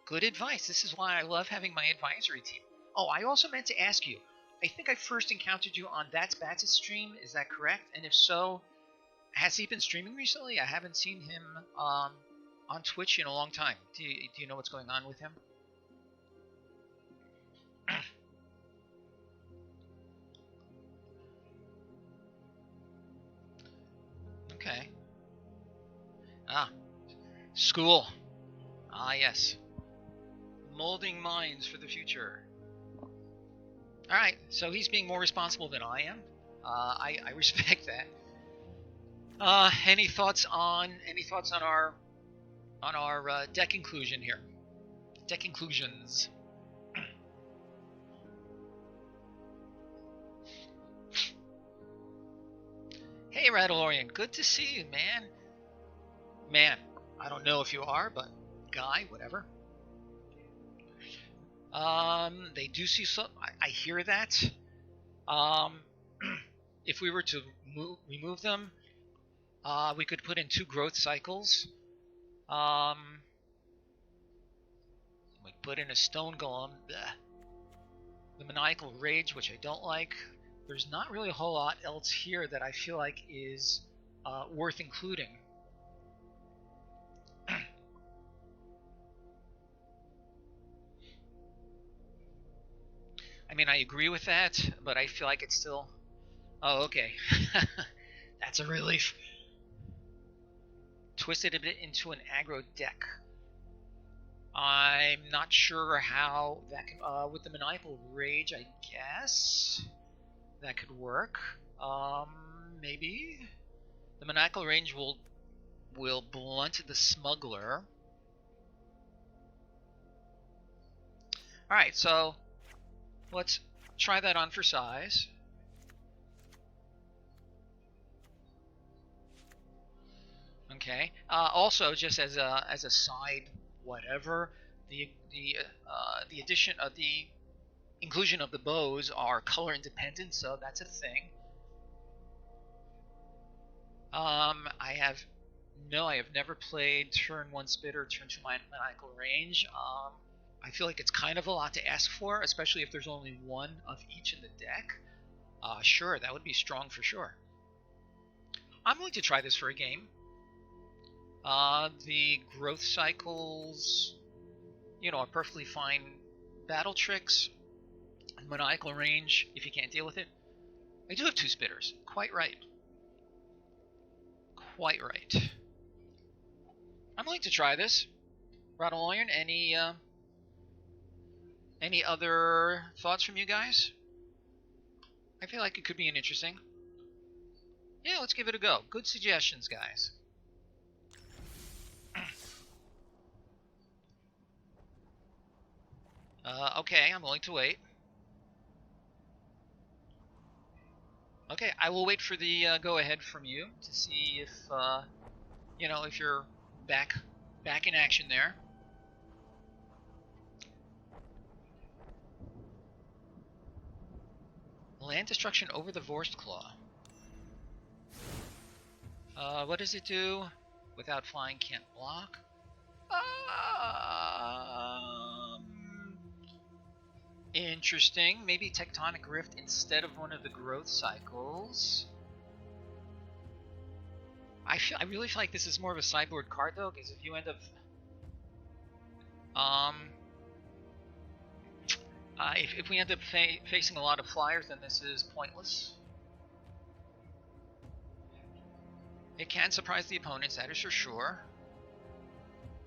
Good advice. This is why I love having my advisory team. Oh, I also meant to ask you. I think I first encountered you on That's Bats' stream. Is that correct? And if so, has he been streaming recently? I haven't seen him on Twitch in a long time. Do you know what's going on with him? Okay. Ah, school. Ah, yes. Molding minds for the future. Alright, so he's being more responsible than I am. I respect that. Any thoughts on our deck inclusion here? Deck inclusions. Hey, Radalorian, good to see you, man. Man, I don't know if you are, but guy, whatever. They do see some. I hear that. If we were to remove them, we could put in 2 growth cycles. We put in a stone golem. The maniacal rage, which I don't like. There's not really a whole lot else here that I feel like is worth including. I mean, I agree with that, but I feel like it's still... Oh, okay. That's a relief. Twisted a bit into an aggro deck. I'm not sure how that can... with the maniacal rage, I guess that could work. Maybe the maniacal rage will blunt the smuggler. All right, so let's try that on for size. Okay. Also, just as a side, whatever, the addition of the inclusion of the bows are color independent, so that's a thing. I have never played turn 1 spitter, turn 2 maniacal range. I feel like it's kind of a lot to ask for, especially if there's only 1 of each in the deck. Sure, that would be strong for sure. I'm willing to try this for a game. The growth cycles, are perfectly fine battle tricks. Maniacal range, if you can't deal with it. I do have 2 spitters. Quite right. Quite right. I'm willing to try this. Radalorian, any other thoughts from you guys? I feel like it could be an interesting. Yeah, let's give it a go. Good suggestions, guys. Okay, I'm willing to wait. Okay, I will wait for the go-ahead from you to see if, if you're back in action there. Land destruction over the Vorst Claw. What does it do? Without flying, can't block. Interesting. Maybe Tectonic Rift instead of one of the growth cycles. I really feel like this is more of a sideboard card though, because if you end up if we end up facing a lot of flyers, then this is pointless. It can surprise the opponents, that is for sure.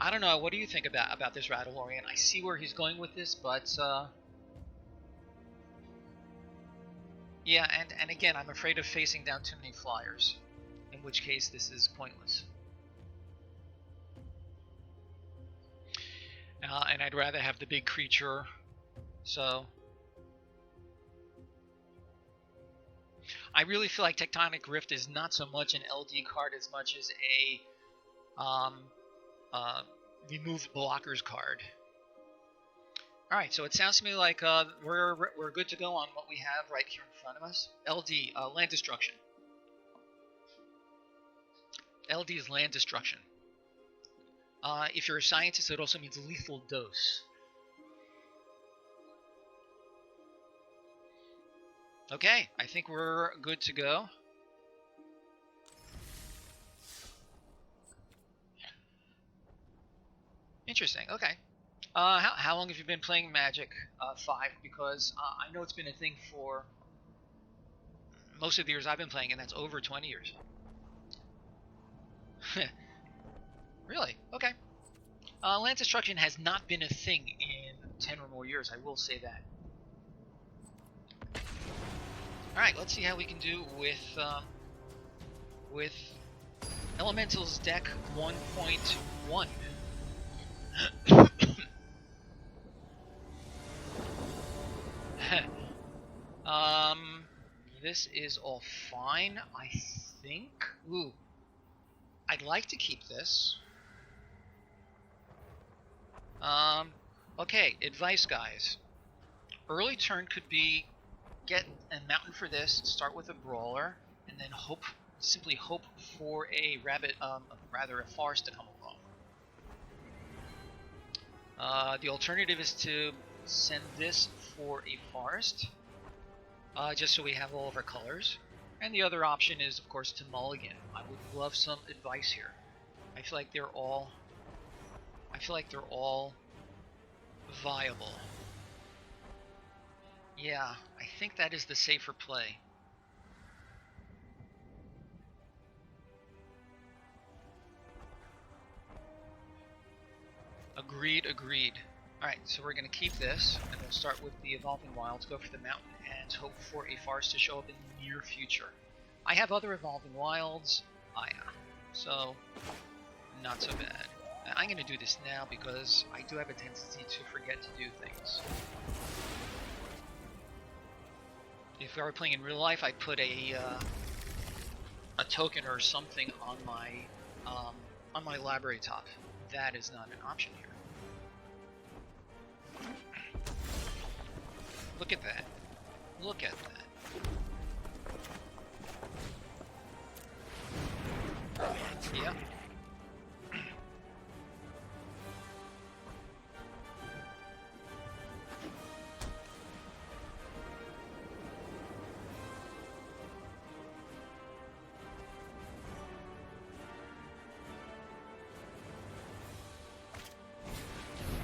I don't know. What do you think about this Radalorian? I see where he's going with this, but yeah, and again, I'm afraid of facing down too many flyers, in which case this is pointless. And I'd rather have the big creature, so I really feel like Tectonic Rift is not so much an LD card as much as a remove blockers card. Alright, so it sounds to me like we're good to go on what we have right here in front of us. LD, land destruction. LD is land destruction. If you're a scientist, it also means lethal dose. Okay, I think we're good to go. Interesting, okay. How long have you been playing Magic 5? Because I know it's been a thing for most of the years I've been playing, and that's over 20 years. Really? Okay. Land destruction has not been a thing in 10 or more years, I will say that. Alright, let's see how we can do with Elemental's deck 1.1. This is all fine, I think. Ooh. I'd like to keep this. Okay, advice, guys. Early turn could be get a mountain for this, start with a brawler, and then simply hope for a rather a forest to come along. The alternative is to send this for a forest, just so we have all of our colors. And the other option is, of course, to mulligan. I would love some advice here. I feel like they're all viable. Yeah, I think that is the safer play. Agreed. Alright, so we're going to keep this, and we'll start with the Evolving Wilds, go for the mountain, and hope for a forest to show up in the near future. I have other Evolving Wilds, so not so bad. I'm going to do this now because I do have a tendency to forget to do things. If I were playing in real life, I'd put a token or something on my library top. That is not an option here. Look at that. Look at that. Yep.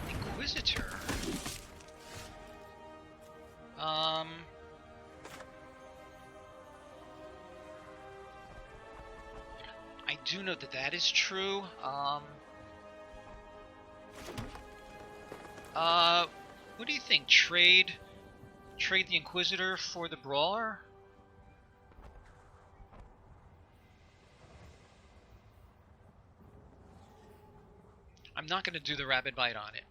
Inquisitor. I do know that that is true. What do you think? Trade the Inquisitor for the Brawler? I'm not going to do the Rapid Bite on it.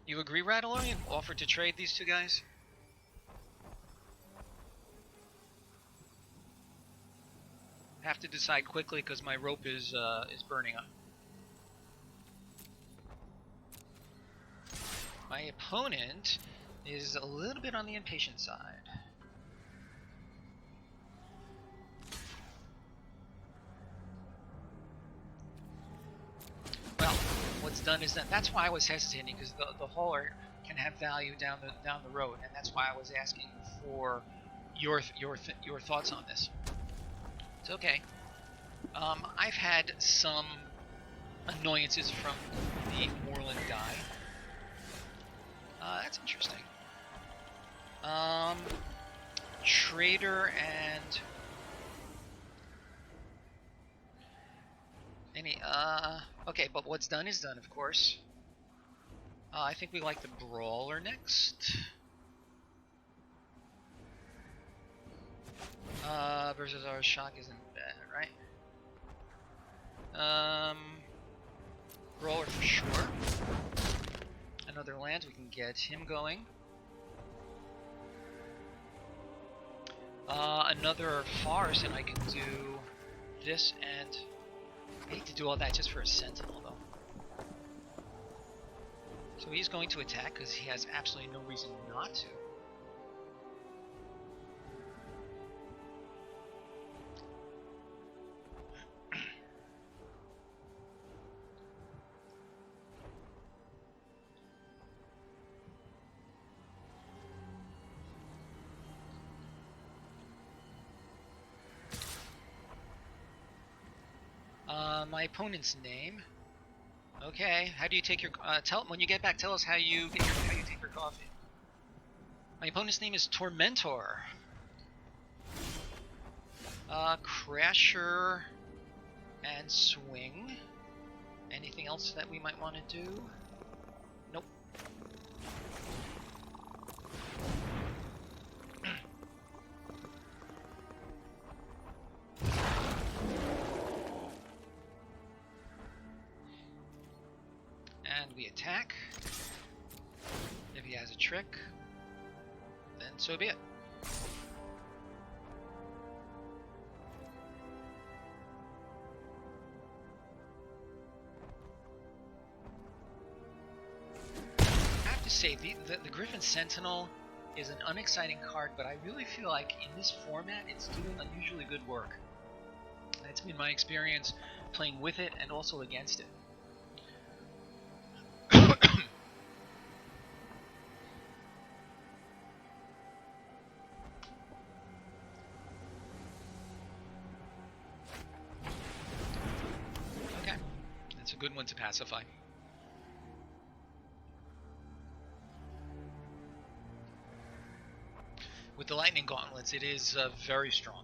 You agree, Rattlorian? Offer to trade these two guys? Have to decide quickly because my rope is burning up. My opponent is a little bit on the impatient side. Well, what's done is that. That's why I was hesitating, because the hauler can have value down the road, and that's why I was asking for your thoughts on this. It's okay. I've had some annoyances from the Moreland guy. That's interesting. Trader and okay, but what's done is done, of course. I think we like the Brawler next. Versus our shock isn't bad, right? Brawler for sure. Another land, we can get him going. Another forest, and I can do this, and I hate to do all that just for a sentinel, though. So he's going to attack because he has absolutely no reason not to. My opponent's name. Okay, how do you take your when you get back? Tell us how you take your coffee. My opponent's name is Tormentor. Crasher and swing. Anything else that we might want to do? Nope. And we attack. If he has a trick, then so be it. I have to say, the Griffin Sentinel is an unexciting card, but I really feel like in this format it's doing unusually good work. That's been my experience playing with it and also against it. Okay, that's a good one to pacify. With the Lightning Gauntlets, it is very strong.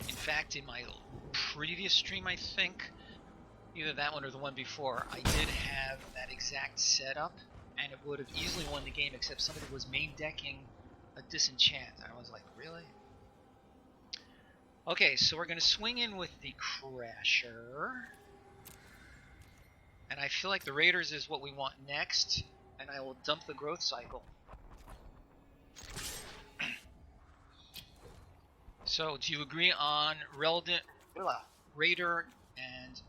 In fact, in my previous stream, I think, either that one or the one before, I did have that exact setup, and it would have easily won the game, except somebody was main decking a Disenchant. I was like, really? Okay, so we're going to swing in with the Crasher. And I feel like the Raiders is what we want next, and I will dump the Growth Cycle. So, do you agree on Raider and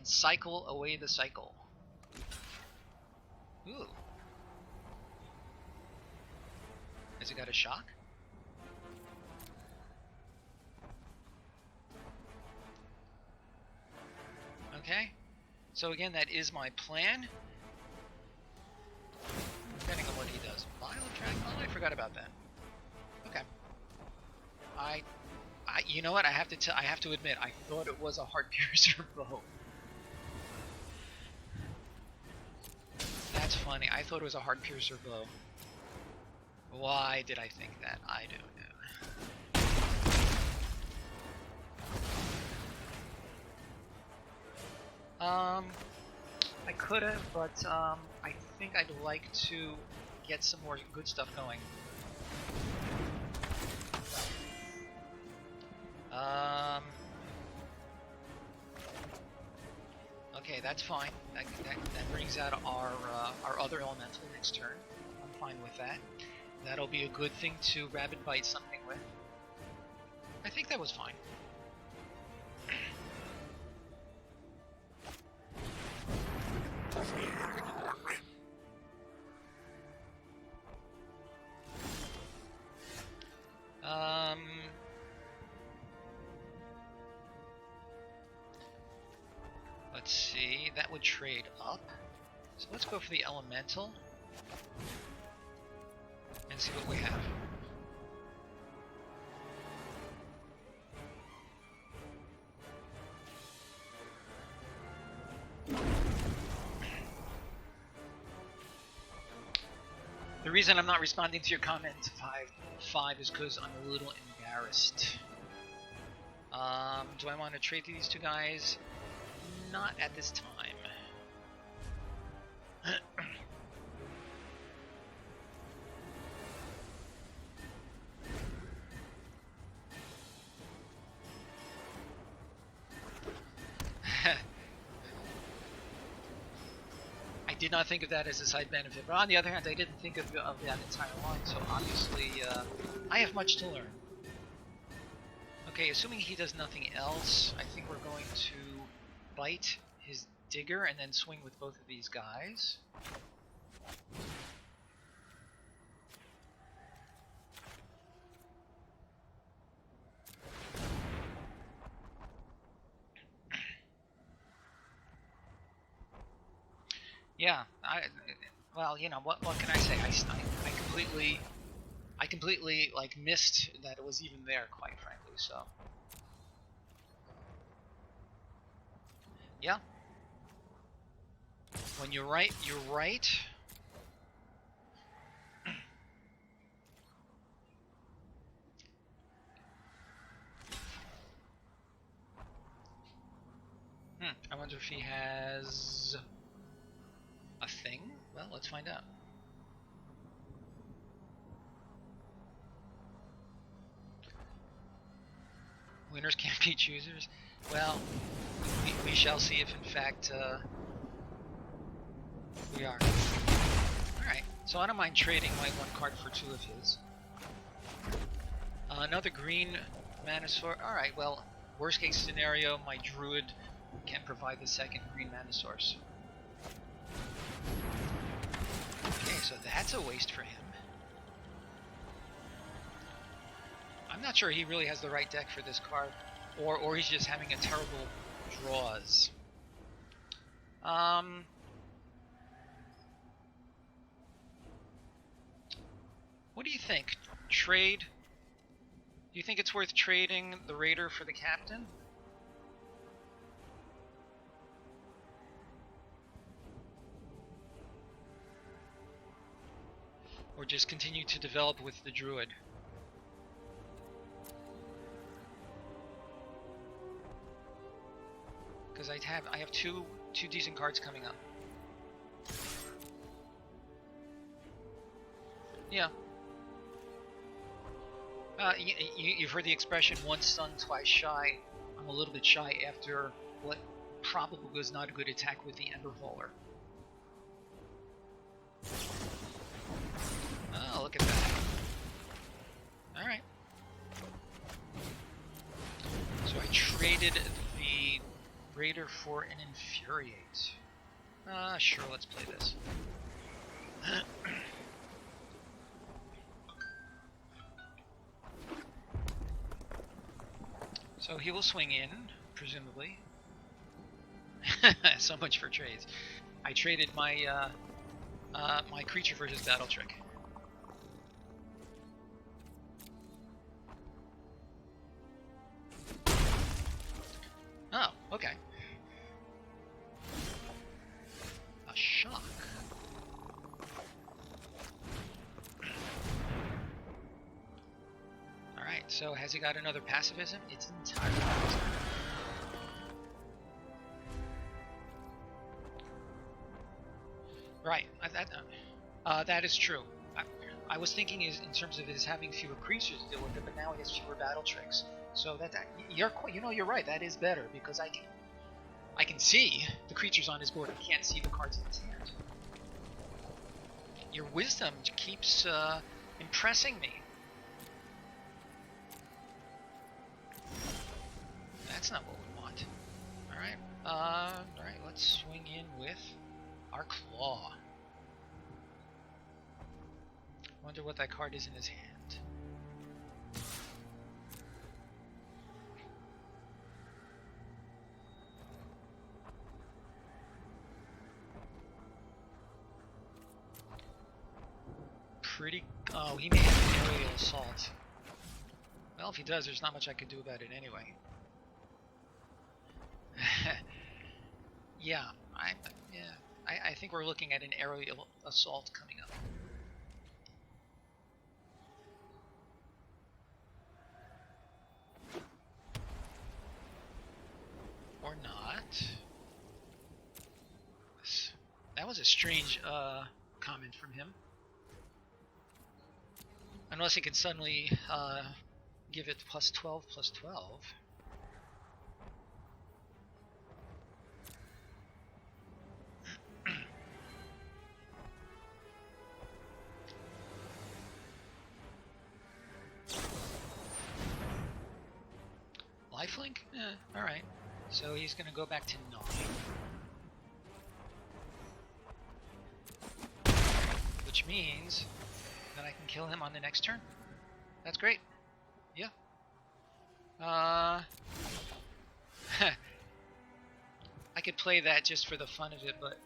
cycle away the cycle? Ooh. Has it got a shock? Okay. So again, that is my plan. Depending on what he does. Vile Track? Oh, I forgot about that. Okay. You know what? I have to admit, I thought it was a Heart Piercer bow. That's funny. I thought it was a Heart Piercer bow. Why did I think that? I don't know. I could have, but I think I'd like to get some more good stuff going. Okay, that's fine. That brings out our other elemental next turn. I'm fine with that. That'll be a good thing to Rabid Bite something with. I think that was fine. Let's see, that would trade up. So let's go for the elemental and see what we have. The reason I'm not responding to your comment 5 is because I'm a little embarrassed. Do I want to trade these two guys? Not at this time. I did not think of that as a side benefit, but on the other hand, I didn't think of that entire line, so obviously I have much to learn. Okay, assuming he does nothing else, I think we're going to bite his digger and then swing with both of these guys. Yeah, well, you know, what can I say? I completely like missed that it was even there, quite frankly. So, yeah. When you're right, you're right. as a thing? Well, let's find out. Winners can't be choosers. Well, we shall see if in fact we are. Alright, so I don't mind trading my one card for two of his. Another green mana source. Alright, well, worst case scenario, my druid can provide the second green mana source. Okay, so that's a waste for him. I'm not sure he really has the right deck for this card, or he's just having a terrible draws. What do you think? Trade? Do you think it's worth trading the Raider for the Captain? Or just continue to develop with the Druid? Because I have two decent cards coming up. Yeah. You've heard the expression once sun, twice shy. I'm a little bit shy after what probably was not a good attack with the Ember Hauler. Oh, look at that. Alright. So I traded the Raider for an Infuriate. Sure, let's play this. So he will swing in, presumably. So much for trades. I traded my my creature for his battle trick. Oh, okay. A shock. Alright, so has he got another pacifism? It's entirely possible. Right, that is true. I was thinking is in terms of his having fewer creatures to deal with it, but now he has fewer battle tricks. So you're right. That is better because I can see the creatures on his board. I can't see the cards in his hand. Your wisdom keeps impressing me. That's not what we want. All right. Let's swing in with our claw. Wonder what that card is in his hand. Oh, he may have an aerial assault. Well, if he does, there's not much I could do about it anyway. Yeah, I think we're looking at an aerial assault coming up. Or not. That was a strange comment from him. Unless he can suddenly give it +12/+12. Lifelink? Alright. So he's going to go back to 9. Which means that I can kill him on the next turn. That's great. Yeah. I could play that just for the fun of it, but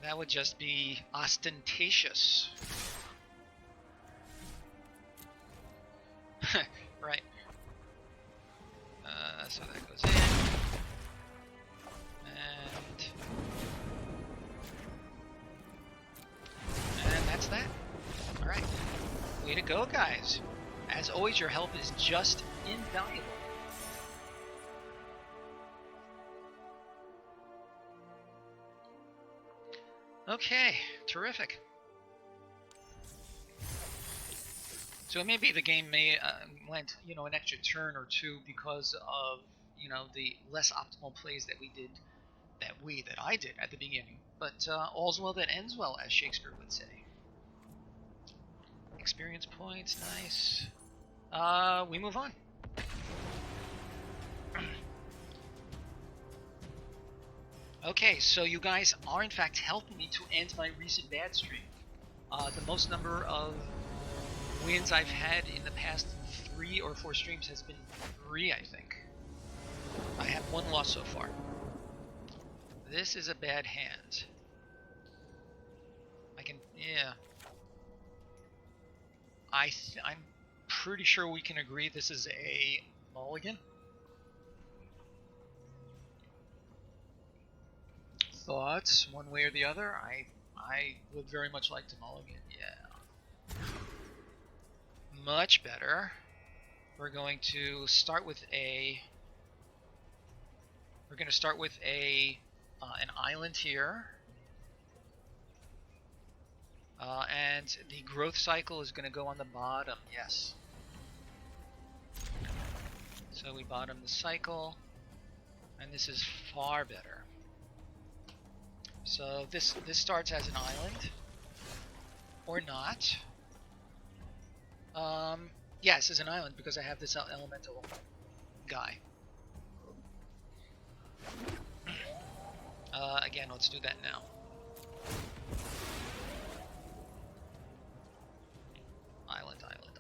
that would just be ostentatious. Right. So that goes in. And that's that. Alright. Way to go, guys. As always, your help is just invaluable. Okay, terrific. So maybe the game may went, an extra turn or two because of, the less optimal plays that I did at the beginning. But all's well that ends well, as Shakespeare would say. Experience points, nice. We move on. Okay, so you guys are in fact helping me to end my recent bad streak. The most number of wins I've had in the past 3 or 4 streams has been 3, I think. I have 1 loss so far. This is a bad hand. I'm pretty sure we can agree this is a mulligan. Thoughts, one way or the other? I would very much like to mulligan, yeah. Much better. We're going to start with an island here. And the growth cycle is going to go on the bottom, yes. So we bottom the cycle, and this is far better. So this starts as an island, or not. Yes, as an island because I have this elemental guy. Again, let's do that now.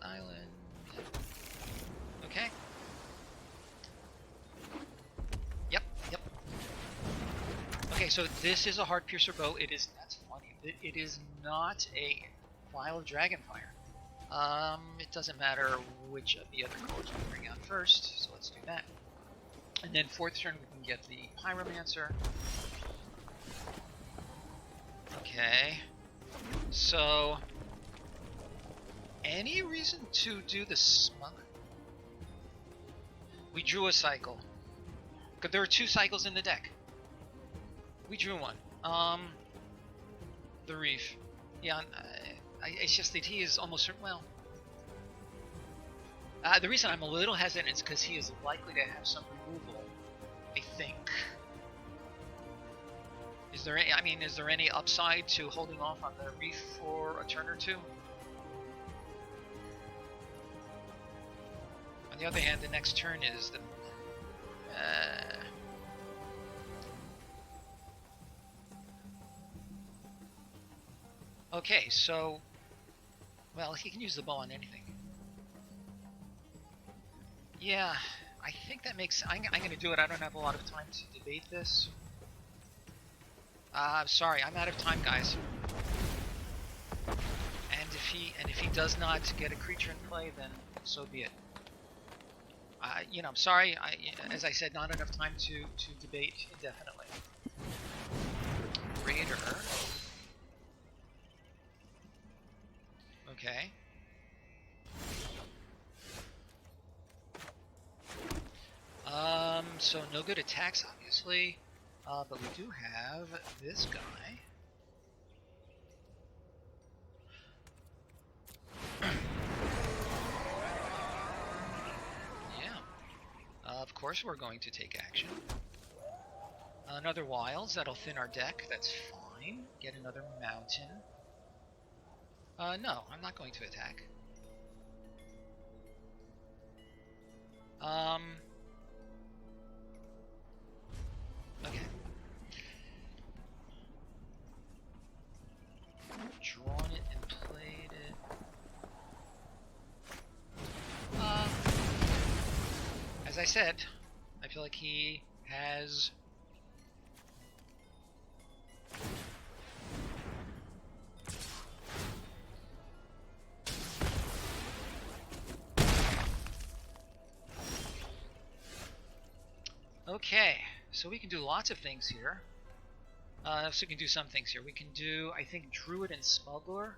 Island. Okay. Yep. Okay, so this is a heart piercer bow. That's funny. It is not a vial of dragonfire. It doesn't matter which of the other colors we bring out first, so let's do that. And then 4th turn we can get the pyromancer. Okay. So any reason to do the smug? We drew a cycle. Because there are 2 cycles in the deck. We drew one. The reef. Yeah, it's just that he is almost well. The reason I'm a little hesitant is because he is likely to have some removal. I think. Is there any upside to holding off on the reef for a turn or 2? On the other hand, the next turn is the... Okay, so... Well, he can use the bow on anything. Yeah, I think that makes... I'm going to do it. I don't have a lot of time to debate this. Sorry, I'm out of time, guys. And if he does not get a creature in play, then so be it. I'm sorry. As I said, not enough time to debate indefinitely. Raider. Okay. So no good attacks, obviously. But we do have this guy. Of course we're going to take action. Another wilds, that'll thin our deck, that's fine. Get another mountain. No, I'm not going to attack. Okay. Drawn it and played it. As I said, I feel like he has... Okay, so we can do lots of things here. So we can do some things here. We can do, I think, Druid and Smuggler.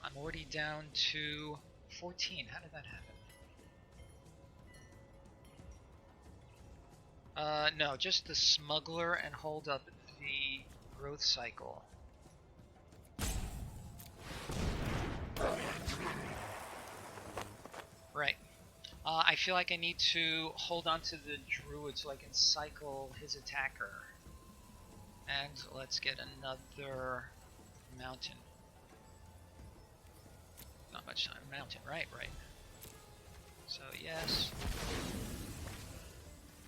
I'm already down to 14. How did that happen? No, just the smuggler and hold up the growth cycle. Right. I feel like I need to hold on to the druid so I can cycle his attacker. And let's get another mountain. Not much time. Mountain, right. So yes.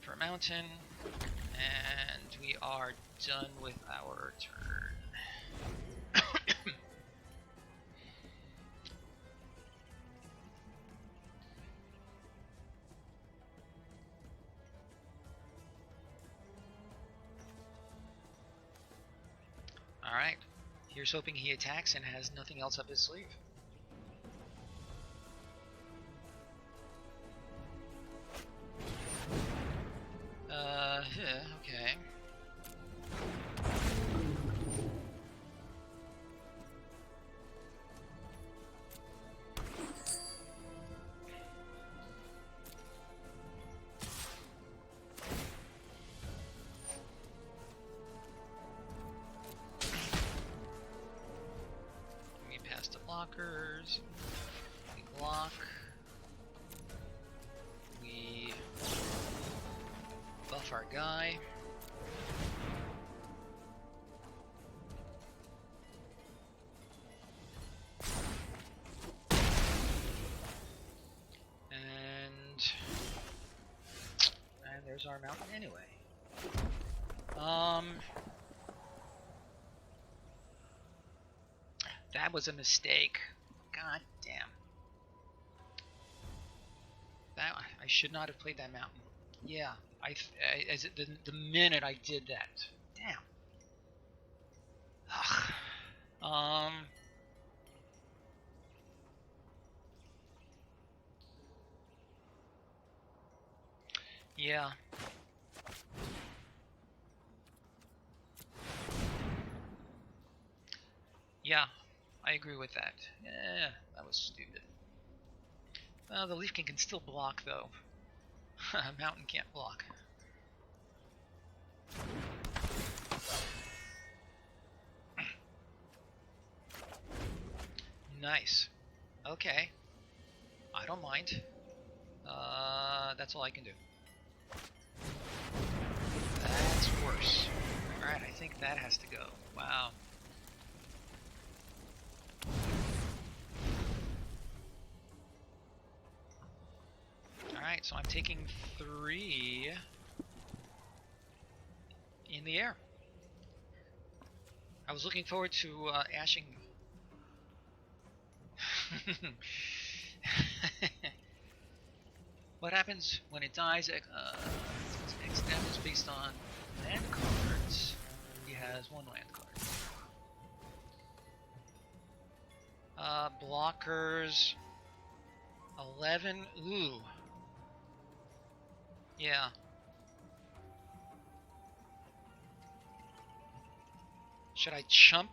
For mountain. And we are done with our turn. Alright. Here's hoping he attacks and has nothing else up his sleeve. Yeah, okay. We pass the blockers. We block. We buff our guy. And there's our mountain anyway. That was a mistake. God damn. That I should not have played that mountain. Yeah, the minute I did that. Damn. Ugh. Yeah. Yeah, I agree with that. Yeah, that was stupid. Well, the Leaf King can still block, though. Mountain can't block. Nice. Okay. I don't mind. That's all I can do. That's worse. Alright, I think that has to go. Wow. Alright, so I'm taking 3 in the air. I was looking forward to ashing. What happens when it dies? X damage based on land cards. He has 1 land card. Blockers 11. Ooh. Yeah. Should I chump?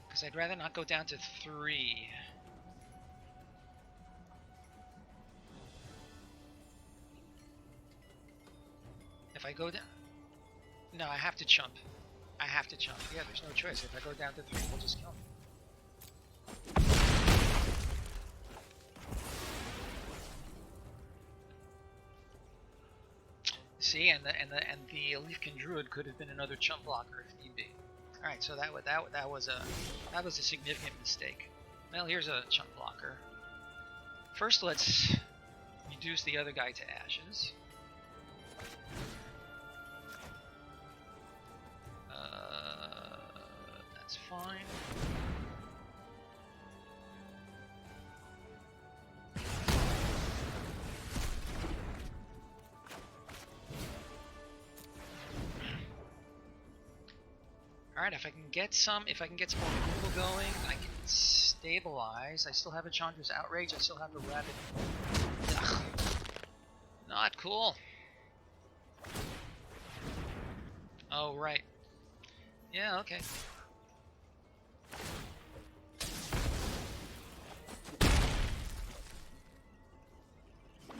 Because I'd rather not go down to 3. If I go down... No, I have to chump. I have to chump. Yeah, there's no choice. If I go down to 3, we'll just kill him. See, and the Leafkin Druid could have been another chump blocker if need be. All right, so that was a significant mistake. Well, here's a chump blocker. First, let's reduce the other guy to ashes. That's fine. Alright, if I can get some more people going, I can stabilize. I still have a Chandra's Outrage, I still have a Rabbit. Ugh. Not cool. Oh, right. Yeah, okay.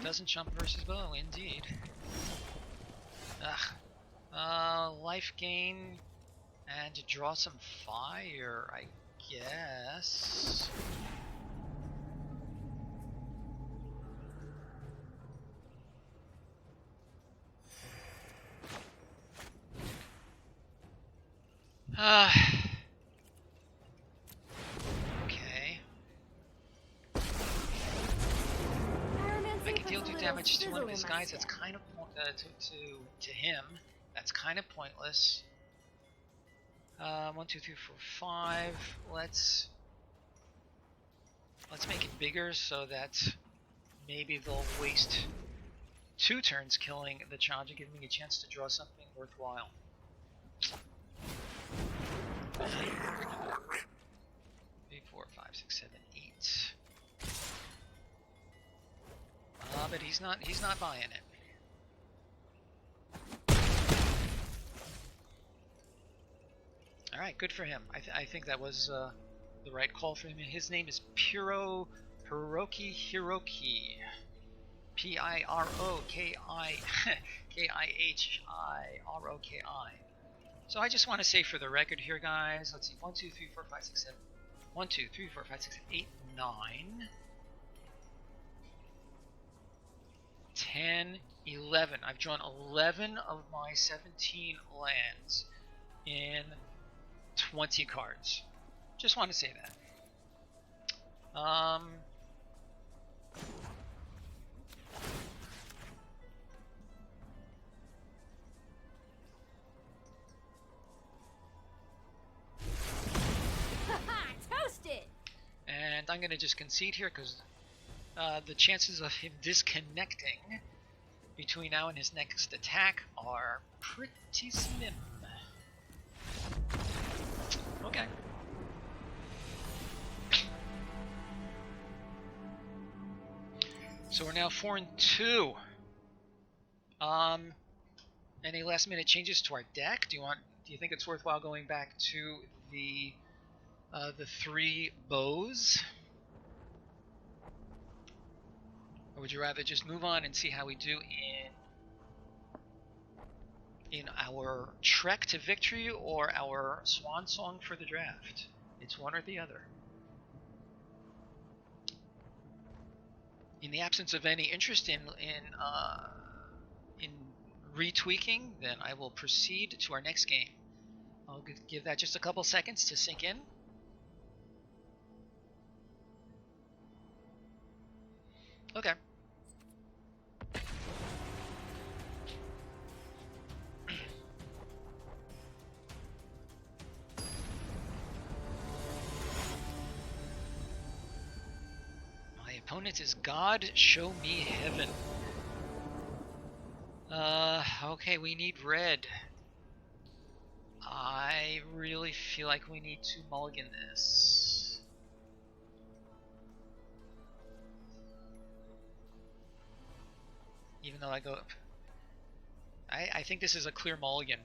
Doesn't jump versus bow, indeed. gain and to draw some fire, I guess. Okay. I can deal 2 damage to one of his guys. That's kind of to him. That's kind of pointless. 1, 2, 3, 4, 5. Let's make it bigger so that maybe they'll waste 2 turns killing the child and give me a chance to draw something worthwhile. 3, 4, 5, 6, 7, 8. But he's not buying it. All right, good for him. I think that was the right call for him. His name is Hiroki Hiroki. Pirokihiroki. So I just want to say for the record here, guys, let's see, 1, 2, 3, 4, 5, 6, 7. 1, 2, 3, 4, 5, 6, 7, 8, 9. 10, 11. I've drawn 11 of my 17 lands in 20 cards. Just want to say that. Toasted. And I'm going to just concede here because the chances of him disconnecting between now and his next attack are pretty slim. Okay. So we're now 4-2. Any last minute changes to our deck? Do you think it's worthwhile going back to the 3 bows? Or would you rather just move on and see how we do in our trek to victory or our swan song for the draft? It's one or the other. In the absence of any interest in retweaking, then I will proceed to our next game. I'll give that just a couple seconds to sink in. Okay. My opponent is God, show me heaven. Okay, we need red. I really feel like we need to mulligan this. Even though I go up. I think this is a clear mulligan.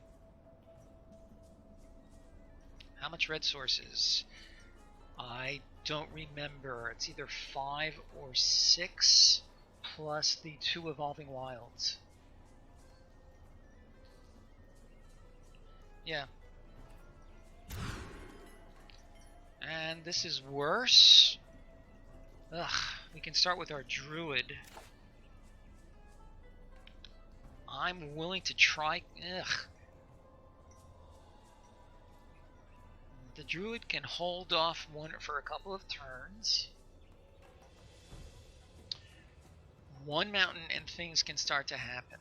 How much red sources? I don't remember. It's either 5 or 6 plus the 2 evolving wilds. Yeah. And this is worse. Ugh, we can start with our druid. I'm willing to try. Ugh. The druid can hold off one for a couple of turns. One mountain and things can start to happen.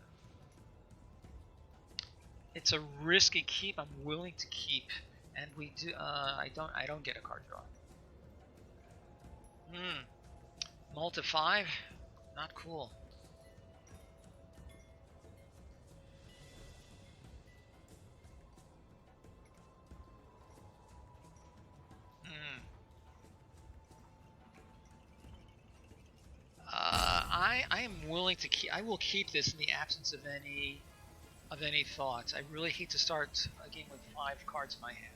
It's a risky keep. I'm willing to keep, and we do. I don't get a card draw. Mull to 5, not cool. I am willing to keep. I will keep this in the absence of any thoughts. I really hate to start a game with 5 cards in my hand.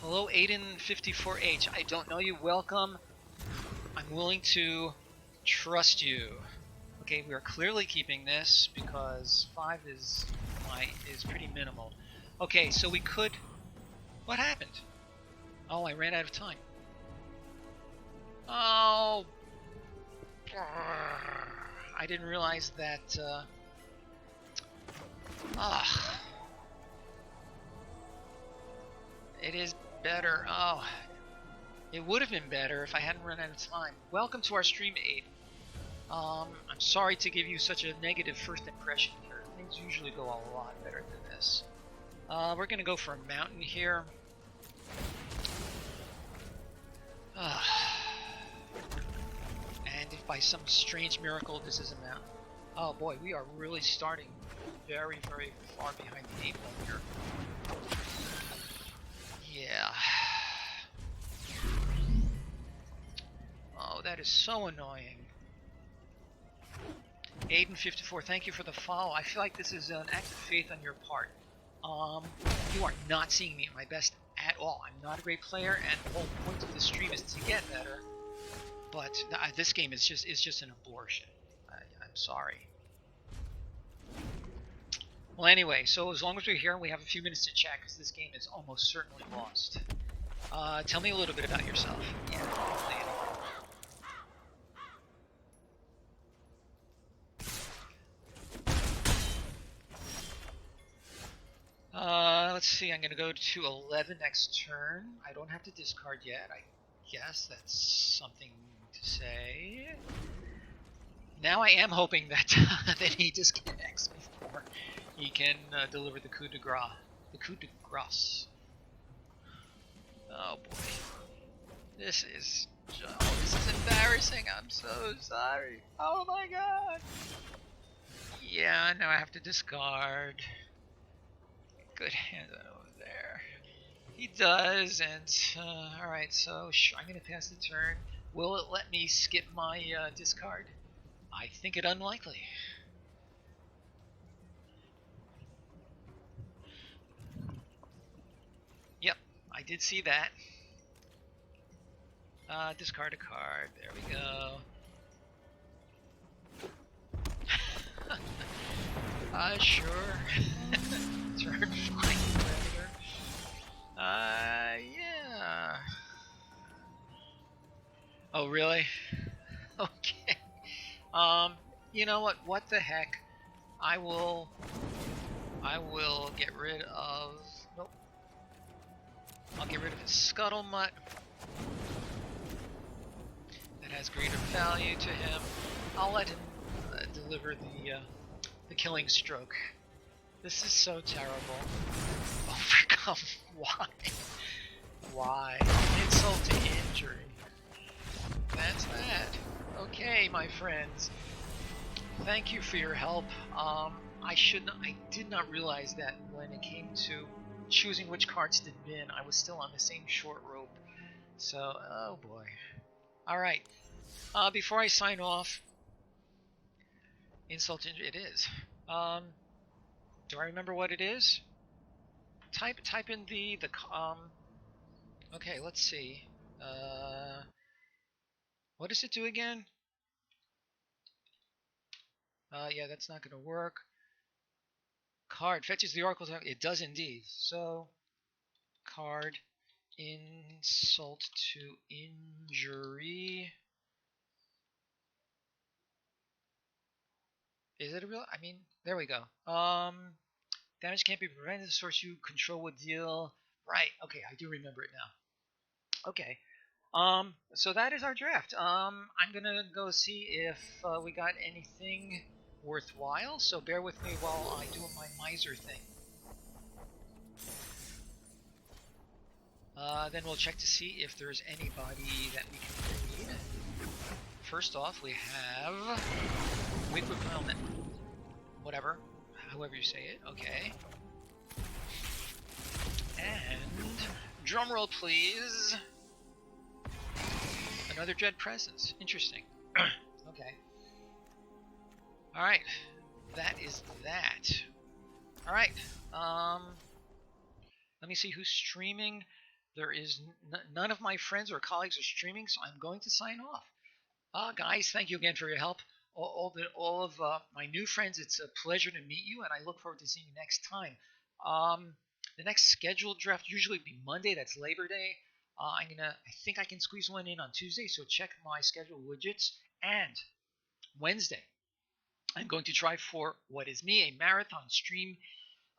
Hello, Aiden54H. I don't know you. Welcome. I'm willing to Trust you. Okay, we are clearly keeping this because 5 is pretty minimal. Okay, so we could. What happened? Oh, I ran out of time. Oh, I didn't realize that. It is better. Oh, it would have been better if I hadn't run out of time. Welcome to our stream, Aiden. I'm sorry to give you such a negative first impression here. Things usually go a lot better than this. We're gonna go for a mountain here. And if by some strange miracle this is a mountain. Oh boy, we are really starting very, very far behind the 8 ball here. Yeah. Oh, that is so annoying. Aiden54, thank you for the follow. I feel like this is an act of faith on your part. You are not seeing me at my best at all. I'm not a great player, and the whole point of this stream is to get better. But this game is just an abortion. I'm sorry. Well, anyway, so as long as we're here, we have a few minutes to chat because this game is almost certainly lost. Tell me a little bit about yourself. Yeah, let's see, I'm going to go to 11 next turn. I don't have to discard yet. I guess that's something to say. Now I am hoping that that he disconnects before he can deliver the coup de grace. The coup de grace. Oh boy. This is embarrassing. I'm so sorry. Oh my god. Yeah, now I have to discard. Good hand over there. He does, and alright, so I'm going to pass the turn. Will it let me skip my discard? I think it unlikely. Yep, I did see that. Discard a card. There we go. Sure. Turn flying predator. Yeah. Oh, really? Okay. You know what? What the heck? I will get rid of. Nope. I'll get rid of his scuttlemutt. That has greater value to him. I'll let him deliver the killing stroke. This is so terrible. Overcome. Why? Why? Insult to injury. That's that. Okay, my friends. Thank you for your help. I did not realize that when it came to choosing which cards to bin, I was still on the same short rope. So, oh boy. Alright. Before I sign off, insult injury, it is. Do I remember what it is? Type in the okay, let's see. What does it do again? Yeah, that's not gonna work. Card fetches the oracle. It does indeed. So, card insult to injury. Is it a real? I mean, there we go. Damage can't be prevented. The source you control would deal. Right. Okay, I do remember it now. Okay. So that is our draft. I'm gonna go see if we got anything worthwhile. So bear with me while I do my miser thing. Then we'll check to see if there's anybody that we can raid. First off, we have Wickwood Helmet. Whatever. However you say it. Okay. And drumroll, please. Another Dread Presence. Interesting. Okay. Alright. That is that. Alright. Let me see who's streaming. There is none of my friends or colleagues are streaming, so I'm going to sign off. Guys, thank you again for your help. All of my new friends, it's a pleasure to meet you, and I look forward to seeing you next time. Um, the next scheduled draft usually be Monday. That's Labor Day. I think I can squeeze one in on Tuesday. So check my schedule widgets. And Wednesday, I'm going to try for what is me a marathon stream,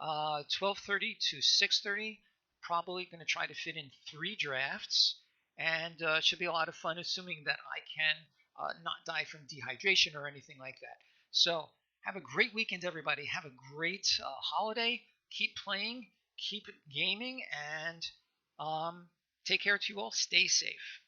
12:30 to 6:30. Probably going to try to fit in 3 drafts, and it should be a lot of fun, assuming that I can not die from dehydration or anything like that. So have a great weekend, everybody. Have a great holiday. Keep playing, keep gaming, and take care to you all. Stay safe.